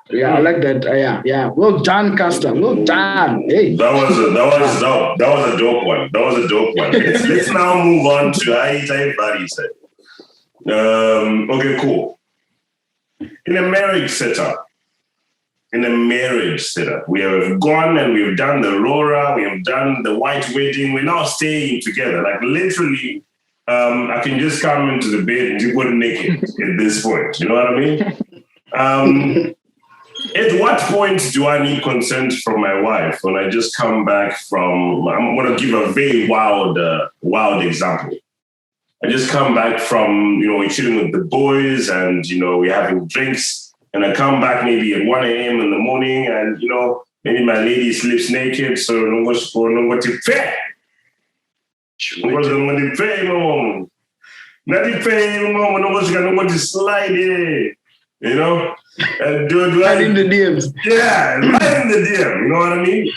Yeah, I like that. Yeah. Well done, Castor. Well done. Hey. That was a dope one. Let's now move on to Aita Bari said. Okay, cool. In a marriage setup, we have gone and we've done the Rora, we have done the white wedding, we're now staying together. Like, literally, I can just come into the bed and you put naked at this point. You know what I mean? At what point do I need consent from my wife when I just come back from, I'm going to give a very wild example. I just come back from, we're chilling with the boys and, we're having drinks. And I come back maybe at 1 a.m. in the morning and, maybe my lady sleeps naked. So, I'm going to pray. Slide it. You know, and do it Right in the DMs. Yeah, right in the DM. You know what I mean?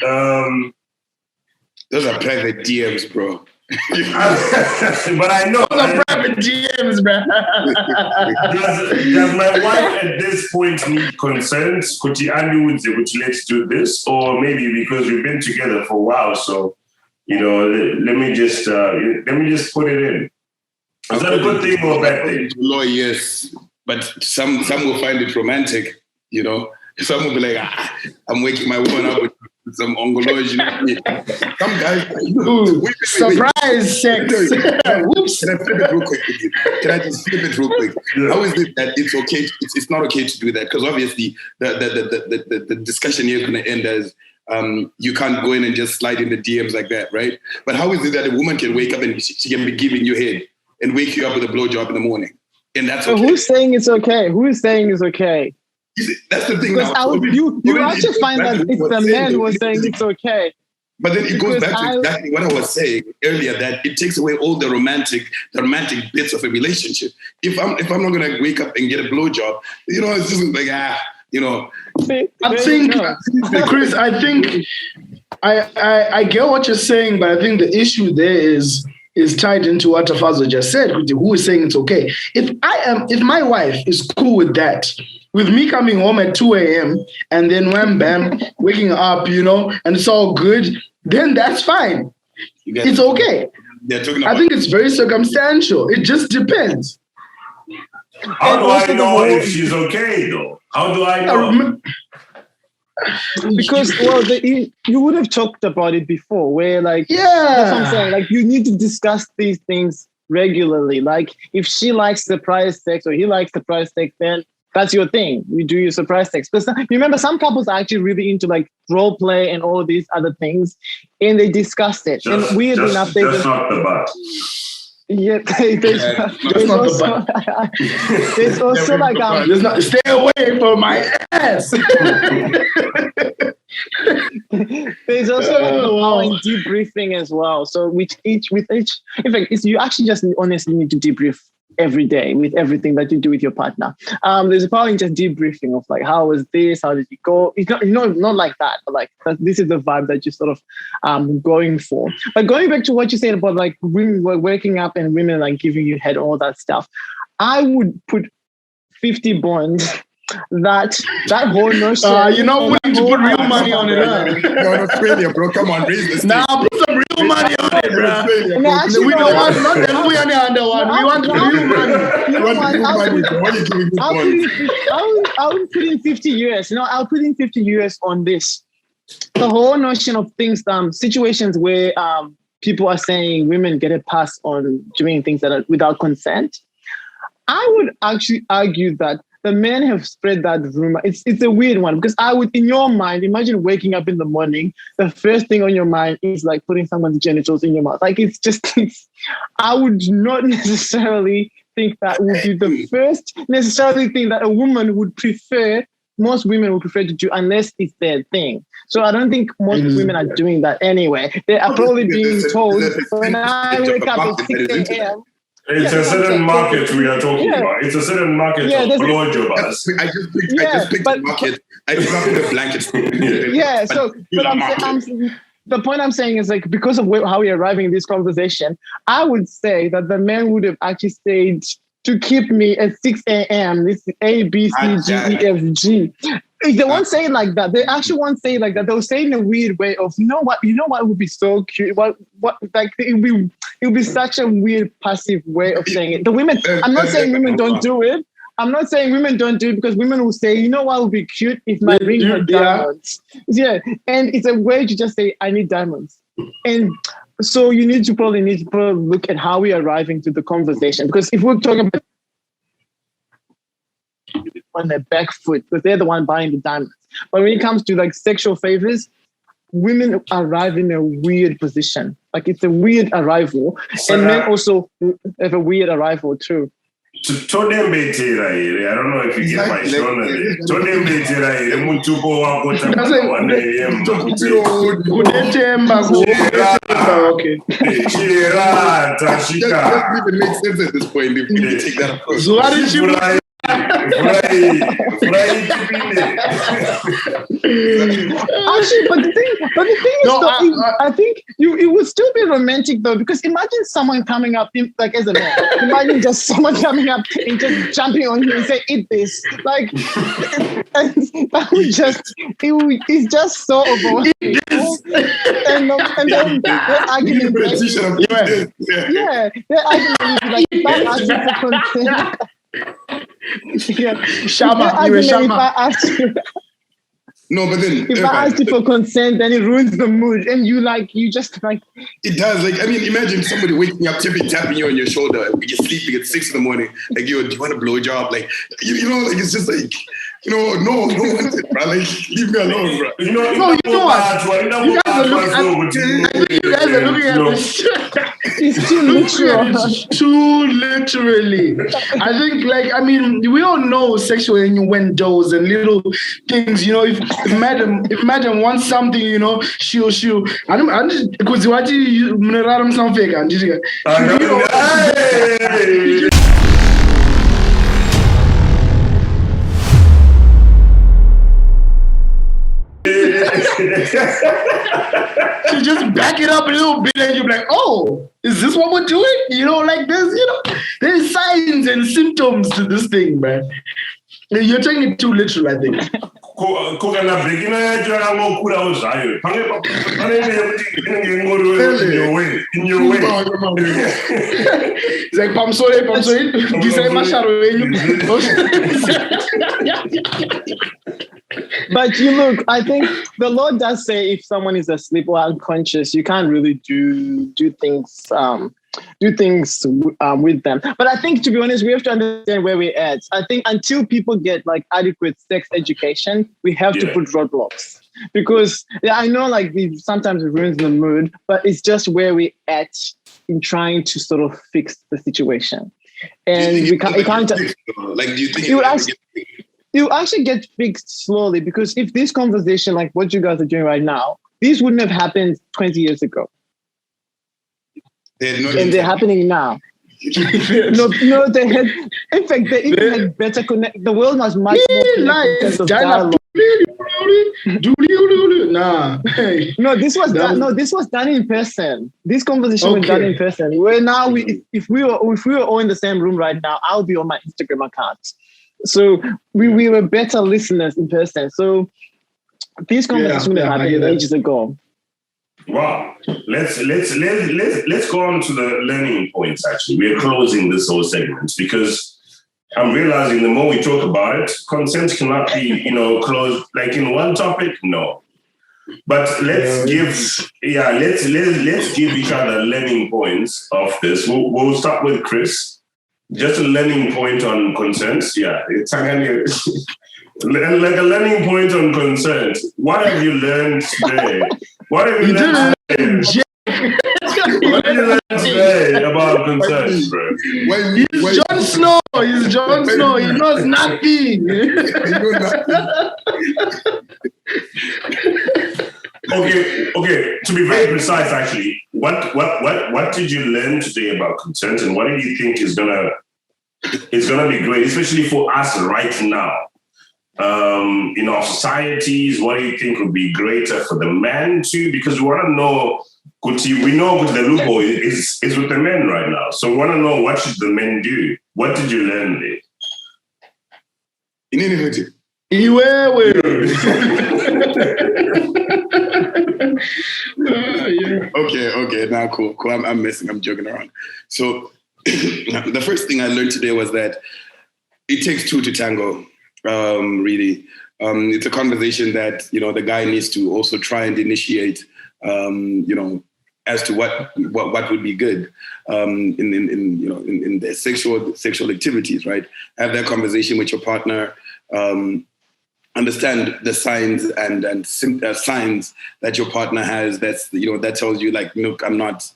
Those are private DMs, bro. But I know. Those are private DMs, bro. Does my wife at this point need consent? Could she let's do this? Or maybe because we've been together for a while, so you know, let me just put it in. Is that a good thing or a bad thing? Law, yes. But some will find it romantic, you know. Some will be like, I'm waking my woman up with some ongology. Some guys, surprise sex. Whoops. Can I flip it real quick? Can I just flip it real quick? Yeah. How is it that it's okay? It's not okay to do that? Because obviously the discussion here is going to end as you can't go in and just slide in the DMs like that, right? But how is it that a woman can wake up and she can be giving you head and wake you up with a blowjob in the morning? And that's okay. So who's saying it's okay? Who is saying it's okay? That's the thing. Because you actually find that it's the man who was saying it's okay. But then it goes back to exactly what I was saying earlier, that it takes away all the romantic bits of a relationship. If I'm not gonna wake up and get a blowjob, you know, it's just like you know. I think, Chris, I think I get what you're saying, but I think the issue there is tied into what Tafazo just said. Who is saying it's okay? If my wife is cool with that, with me coming home at 2 a.m. and then wham bam waking up, you know, and it's all good, then that's fine. It's okay. I think it's very circumstantial. It just depends. How do I know if she's okay though? How do I know? Because you would have talked about it before, where that's what I'm saying. Like you need to discuss these things regularly. Like if she likes surprise sex or he likes surprise sex, then that's your thing. You do your surprise sex. But remember, some couples are actually really into like role play and all these other things, and they discuss it. And weirdly enough, that's not the butt. Yeah, there's also like stay away from my ass. There's also in debriefing as well. So with each, in fact, you actually just honestly need to debrief every day with everything that you do with your partner. There's a power in just debriefing of like, how was this? How did it go? It's not like that, but like this is the vibe that you're sort of going for. But going back to what you said about like women were waking up and women like giving you head, all that stuff, I would put 50 bonds that whole notion. You're not willing to put real money on it. You're in Australia, bro. Come on, raise this. Now put some real money on it, bro. We don't want not the under one. We want real money. I would put in 50 US. I'll put in 50 US on this. The whole notion of things, situations where people are saying women get a pass on doing things that are without consent. I would actually argue that the men have spread that rumor. It's a weird one because I would, in your mind, imagine waking up in the morning, the first thing on your mind is like putting someone's genitals in your mouth. Like I would not necessarily think that would be the first necessarily thing that a woman would prefer. Most women would prefer to do unless it's their thing. So I don't think most women are doing that anyway. They are probably being told when I wake up at 6 a.m. It's a certain market we are talking about. It's a certain market of blowjobs. I just picked the market. I just not the blanket. The point I'm saying is like because of how we're arriving in this conversation, I would say that the men would have actually stayed to keep me at 6 a.m. This is A, B, C, G, E, F, G. They won't say it like that. They actually won't say it like that. They'll say it in a weird way of, you know what would be so cute? What like it would be such a weird passive way of saying it. The women, I'm not saying women don't do it. I'm not saying women don't do it because women will say, you know what would be cute if my ring had diamonds. Yeah. And it's a way to just say, I need diamonds. And so you need to probably look at how we are arriving to the conversation. Because if we're talking about on their back foot, because they're the one buying the diamonds. But when it comes to like sexual favors, women arrive in a weird position. Like it's a weird arrival. And men also have a weird arrival too. I don't know if you get my shoulder Doesn't even make sense at this point if you take that approach. Actually, but the thing is, I think it would still be romantic though, because imagine someone coming up, like as a man, imagine just someone coming up and just jumping on you and say, "Eat this," like that would just, it's just so overwhelming. And then the argument, the argument is like, if I ask you for consent, Shama, you were Shama. No, but then if I ask you for consent, then it ruins the mood, and you just like it does. Like, I mean, imagine somebody waking up, tapping you on your shoulder. You're sleeping at 6 a.m. Like, yo, do you want a blowjob? Like, you know, like it's just like, you know, no want it, bro. Like, leave me alone, bro. You know what? You guys are looking at this. it's too literal. Too literally. I think, like, I mean, we all know sexual innuendos and little things. You know, if madam wants something, you know, she'll. I don't because what you something. You just back it up a little bit and you're like, oh, is this what we're doing? You know, like there's signs and symptoms to this thing, man. You're taking it too literal, I think. It's like, I'm sorry. But you look, I think the Lord does say if someone is asleep or unconscious, you can't really do things with them. But I think, to be honest, we have to understand where we're at. I think until people get like adequate sex education, we have to put roadblocks. Because I know like sometimes it ruins the mood, but it's just where we're at in trying to sort of fix the situation. And we can't like, do you think you actually get fixed slowly, because if this conversation, like what you guys are doing right now, these wouldn't have happened 20 years ago. And they're happening now. No, they had. In fact, they even had better connect. The world was much more connected of dialogue. Nah. No, this was done. No, this was done in person. This conversation was done in person. Where now, if we were all in the same room right now, I'll be on my Instagram account. So we were better listeners in person. So this conversation happened ages ago. Wow. Let's go on to the learning points. Actually, we are closing this whole segment because I'm realizing the more we talk about it, consent cannot be, closed like in one topic. No, but let's give each other learning points of this. We'll start with Chris. Just a learning point on consent. Yeah, it's like a learning point on consent. What have you learned today? What have you learned today about consent, bro? He's Jon Snow. He's Jon Snow. He knows nothing. Okay. To be very precise, actually, what did you learn today about consent, and what do you think is gonna be great, especially for us right now? In our societies, what do you think would be greater for the men too? Because we want to know, we know the loophole is with the men right now. So we want to know, what should the men do? What did you learn there? Okay, now cool. I'm messing, I'm joking around. So the first thing I learned today was that it takes two to tango. Really, it's a conversation that the guy needs to also try and initiate. As to what would be good in their sexual activities, right? Have that conversation with your partner. Understand the signs and signs that your partner has. That tells you like, look, I'm not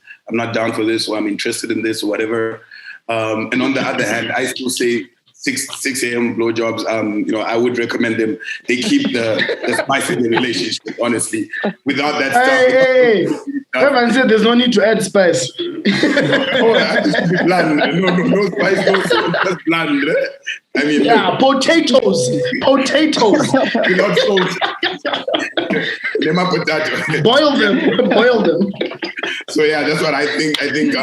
down for this, or I'm interested in this, or whatever. And on the other hand, I still say 6 a.m. blowjobs. I would recommend them. They keep the spice in the relationship. Honestly, without that stuff. Hey. Everyone said there's no need to add spice. I just be bland. No spice, no just bland. I mean, yeah, potatoes. Not salt. Lema potato. Boil them. So yeah, that's what I think. I think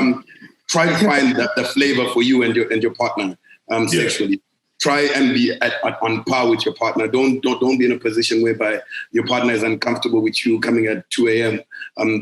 try to find the flavor for you and your partner sexually. Try and be on par with your partner. Don't be in a position whereby your partner is uncomfortable with you coming at 2 a.m.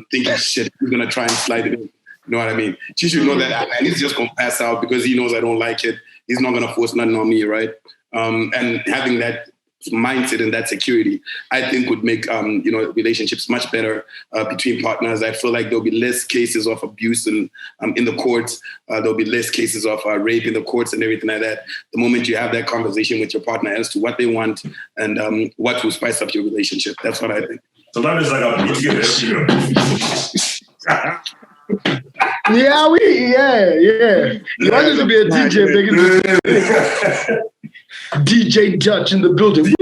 Thinking shit, you're gonna try and slide it in. You know what I mean? She should know that man, he's just gonna pass out because he knows I don't like it. He's not gonna force nothing on me, right? And having that mindset and that security, I think would make relationships much better between partners. I feel like there'll be less cases of abuse in the courts. There'll be less cases of rape in the courts and everything like that. The moment you have that conversation with your partner as to what they want and what will spice up your relationship, that's what I think. So that is like a yeah. You wanted to be a DJ, DJ Dutch in the building.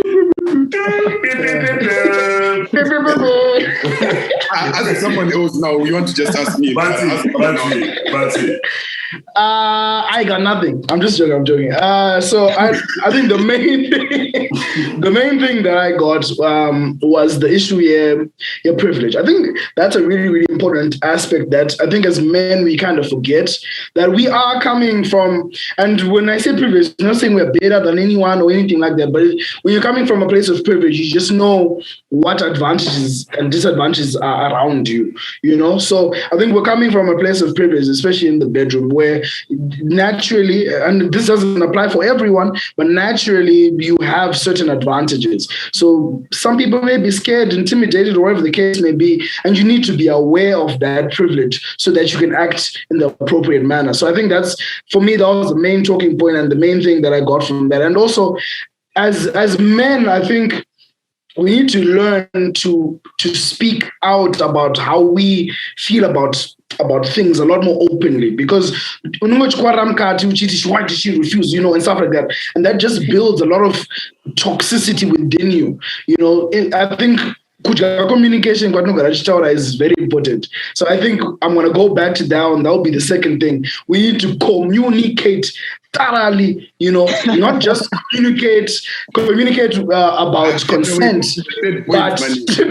As someone else now, you want to just ask me. Banty. I got nothing. I'm just joking. I'm joking. So I think the main thing that I got was the issue here, your privilege. I think that's a really, really important aspect that I think as men we kind of forget that we are coming from. And when I say privilege, I'm not saying we're better than anyone or anything like that. But when you're coming from a place of privilege, you just know what advantages and disadvantages are around you. You know, so I think we're coming from a place of privilege, especially in the bedroom, where naturally, and this doesn't apply for everyone, but naturally you have certain advantages. So some people may be scared, intimidated, or whatever the case may be, and you need to be aware of that privilege so that you can act in the appropriate manner. So I think that's, for me, that was the main talking point and the main thing that I got from that. And also, as men, I think we need to learn to speak out about how we feel about things a lot more openly, because why did she refuse, and stuff like that, and that just builds a lot of toxicity within you. I think communication is very important. So I think I'm going to go back to that, and that will be the second thing. We need to communicate thoroughly, not just communicate about consent, but to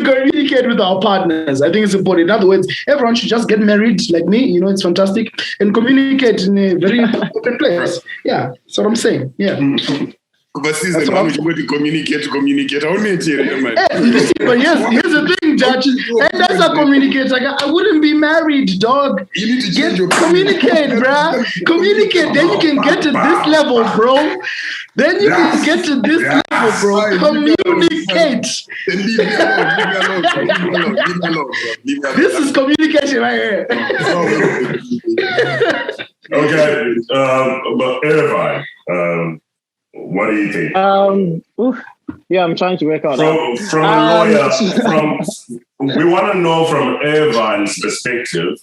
communicate with our partners. I think it's important. In other words, everyone should just get married like me. It's fantastic, and communicate in a very open place. Yeah, that's what I'm saying. Yeah. But here's the thing, Judge. And as a communicator, I wouldn't be married, dog. You need to communicate, bruh. Communicate, then you can get to this level, bro. Then you can get to this level, bro. Communicate. Leave me alone. This is communication right here. Okay, but Irvine, what do you think? Yeah, I'm trying to work out. From a lawyer, we want to know from Irvine's perspective,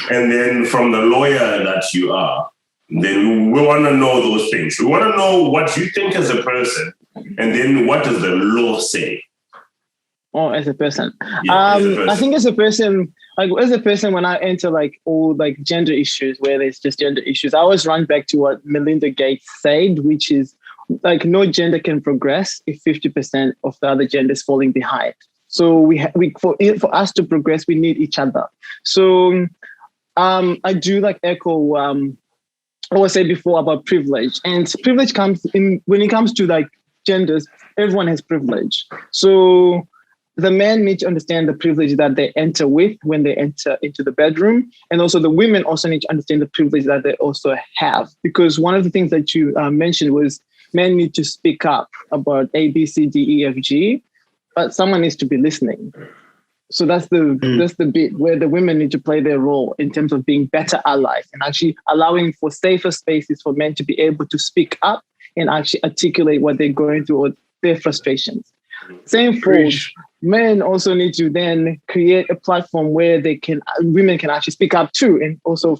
and then from the lawyer that you are, then we want to know those things. We want to know what you think as a person, and then what does the law say? Oh, as a person. Yeah, as a person. I think as a person, when I enter all gender issues, where there's just gender issues, I always run back to what Melinda Gates said, which is no gender can progress if 50% of the other gender is falling behind. So for us to progress, we need each other. So I do echo what I said before about privilege, and privilege comes in when it comes to genders. Everyone has privilege. So the men need to understand the privilege that they enter with when they enter into the bedroom. And also the women also need to understand the privilege that they also have. Because one of the things that you mentioned was men need to speak up about A, B, C, D, E, F, G, but someone needs to be listening. So that's the bit where the women need to play their role in terms of being better allies and actually allowing for safer spaces for men to be able to speak up and actually articulate what they're going through or their frustrations. Same for men also need to then create a platform where women can actually speak up too, and also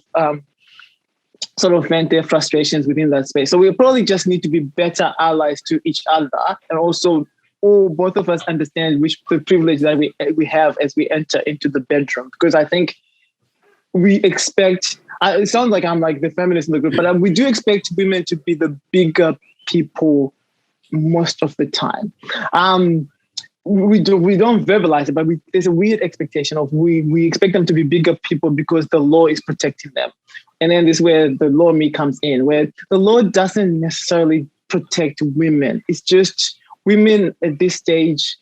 sort of vent their frustrations within that space. So we probably just need to be better allies to each other, and also both of us understand the privilege that we have as we enter into the bedroom. Because I think we expect it sounds like I'm like the feminist in the group, but we do expect women to be the bigger people most of the time. We don't verbalize it, but there's a weird expectation of we expect them to be bigger people because the law is protecting them. And then this is where the law me comes in, where the law doesn't necessarily protect women. It's just women at this stage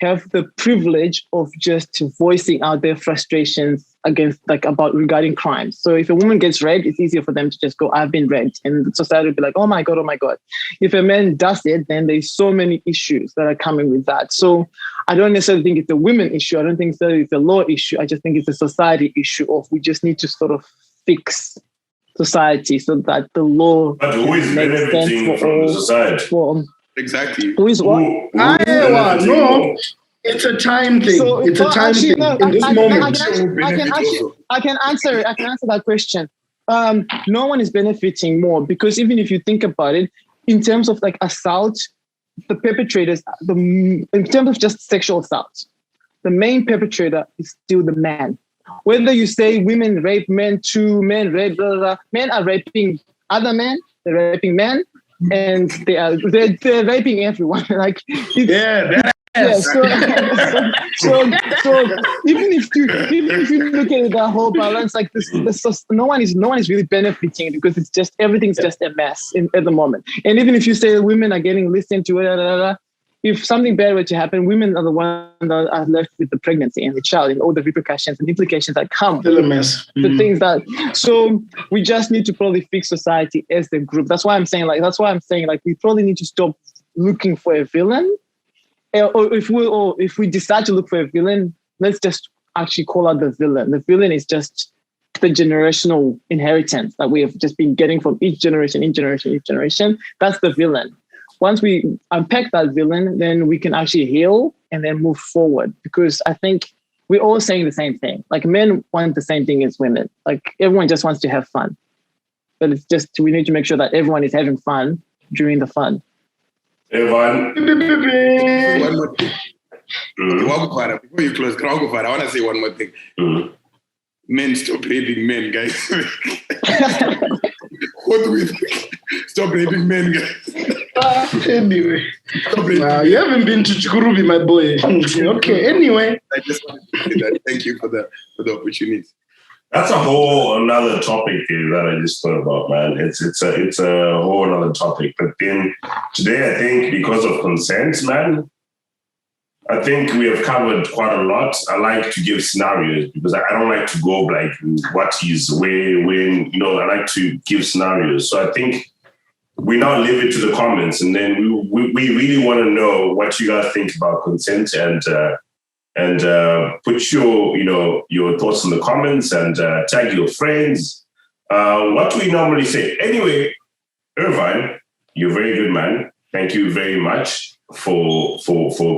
have the privilege of just voicing out their frustrations regarding crimes. So if a woman gets raped, it's easier for them to just go, I've been raped. And society will be like, oh my God. If a man does it, then there's so many issues that are coming with that. So I don't necessarily think it's a women issue. I don't think it's a law issue. I just think it's a society issue of we just need to sort of fix society so that the law makes sense for all. The society? Exactly. Who is what? No. It's a time thing. So, it's a time thing. No, in this moment, I can answer that question. No one is benefiting more because even if you think about it, in terms of like assault, the perpetrators, in terms of just sexual assault, the main perpetrator is still the man. Whether you say women rape men, men rape, blah, blah, blah, men are raping other men, they're raping men, and they're raping everyone. Like so even if you look at the whole balance, like this no one is really benefiting because it's just everything's just a mess at the moment. And even if you say women are getting listened to, if something bad were to happen, women are the ones that are left with the pregnancy and the child and all the repercussions and implications that come. Still a mess. The things that, so we just need to probably fix society as the group. That's why I'm saying we probably need to stop looking for a villain. Or if we decide to look for a villain, let's just actually call out the villain. The villain is just the generational inheritance that we have just been getting from each generation. That's the villain. Once we unpack that villain, then we can actually heal and then move forward. Because I think we're all saying the same thing. Like men want the same thing as women. Like everyone just wants to have fun. But it's just, we need to make sure that everyone is having fun during the fun. Everyone. One more thing. Before you close, I want to say one more thing. Men, stop raping men, guys. What do we think? Stop raping men, guys. Anyway. You haven't been to Chikurubi, my boy. Okay, anyway. I just want to say that. Thank you for the opportunity. That's a whole another topic that I just thought about, man. It's a whole another topic. But then today, I think because of consent, man, I think we have covered quite a lot. I like to give scenarios because I don't like to go like what is, where, when, I like to give scenarios. So I think we now leave it to the comments, and then we really want to know what you guys think about consent and put your thoughts in the comments and tag your friends. What do we normally say? Anyway, Irvine, you're a very good man. Thank you very much for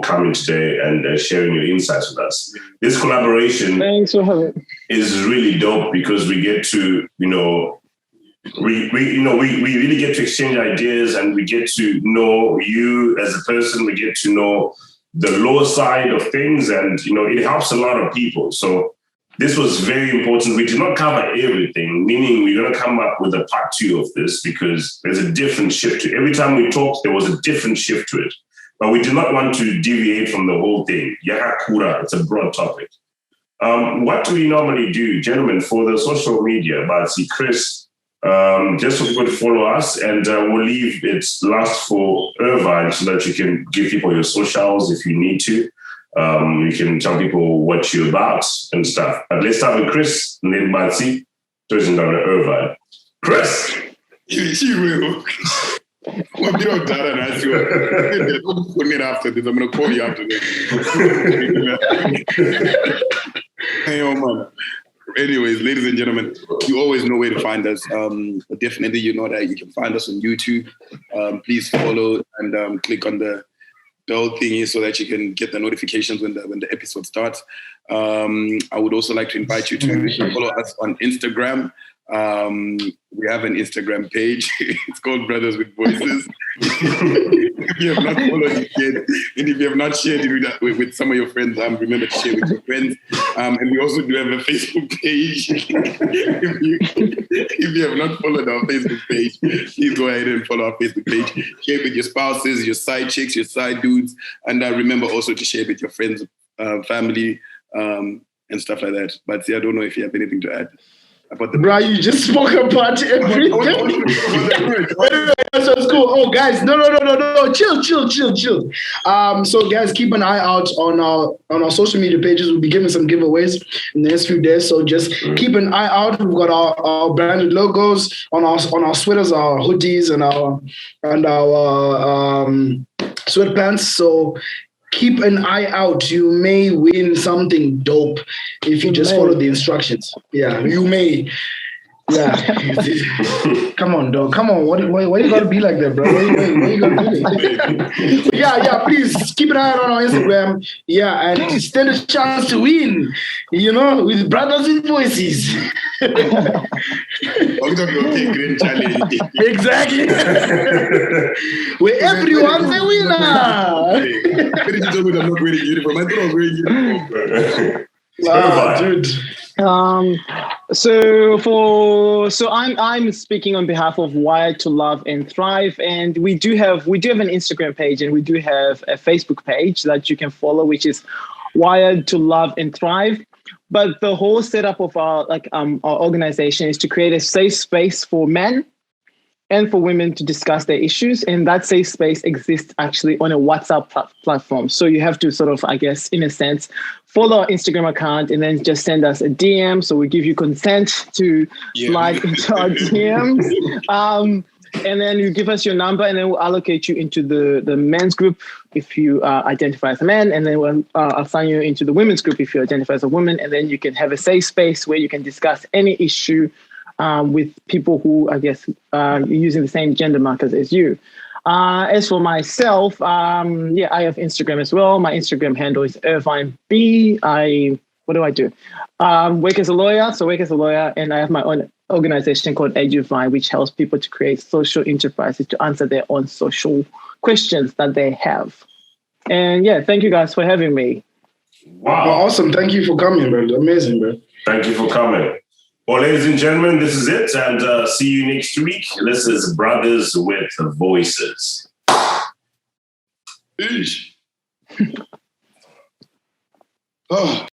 coming today and sharing your insights with us. This collaboration is really dope because we get to, we really get to exchange ideas and we get to know you as a person. We get to know the lower side of things, and it helps a lot of people. So this was very important. We did not cover everything, meaning we're going to come up with a part 2 of this because there's a different shift to it. Every time we talked, there was a different shift to it. But we did not want to deviate from the whole thing. Yakakura, it's a broad topic. What do we normally do, gentlemen, for the social media? But see, Chris, just so people to follow us, and we'll leave it last for Irvine so that you can give people your socials if you need to. You can tell people what you're about and stuff. But let's start with Chris, and then Batsi, touching down to Irvine. Chris! Well, you know, Dad, and I see what put me after this. I'm going to call you after this. Hey, oh man. Anyways, ladies and gentlemen, you always know where to find us. Definitely, you know that you can find us on YouTube. Please follow and click on the bell thingy so that you can get the notifications when the episode starts. I would also like to invite you to follow us on Instagram. We have an Instagram page. It's called Brothers with Voices. If you have not followed it yet, and if you have not shared it with some of your friends, remember to share with your friends. And we also do have a Facebook page. If you have not followed our Facebook page, please go ahead and follow our Facebook page. Share it with your spouses, your side chicks, your side dudes. And remember also to share it with your friends, family, and stuff like that. But see, I don't know if you have anything to add. Bro, you just spoke about everything. That's cool. Oh, guys, no. Chill. So, guys, keep an eye out on our social media pages. We'll be giving some giveaways in the next few days. So just keep an eye out. We've got our branded logos on our sweaters, our hoodies, and our sweatpants. So keep an eye out. You may win something dope if you just follow the instructions. Yeah, you may. Yeah. Come on, dog. Come on. Why you gotta be like that, bro? Why you gotta do that? Yeah. Please keep an eye out on our Instagram. Yeah, and stand a chance to win. With Brothers with Voices. Exactly. Where everyone's a winner. Where did you tell me that I'm not wearing uniform? I thought I was wearing uniform. Dude. So I'm speaking on behalf of Wired to Love and Thrive, and we do have an Instagram page and we do have a Facebook page that you can follow, which is Wired to Love and Thrive. But the whole setup of our organization is to create a safe space for men and for women to discuss their issues. And that safe space exists actually on a WhatsApp platform. So you have to sort of, I guess, in a sense, follow our Instagram account and then just send us a DM. So we give you consent to slide into our DMs. And then you give us your number and then we'll allocate you into the men's group if you identify as a man. And then we'll assign you into the women's group if you identify as a woman. And then you can have a safe space where you can discuss any issue with people who, I guess, using the same gender markers as you. As for myself, I have Instagram as well. My Instagram handle is Irvine B. What do I do? Work as a lawyer. So work as a lawyer, and I have my own organization called Eduvine, which helps people to create social enterprises to answer their own social questions that they have. And thank you guys for having me. Wow. Awesome. Thank you for coming, bro. Amazing, bro. Thank you for coming. Well, ladies and gentlemen, this is it. And see you next week. This is Brothers with Voices. Oh.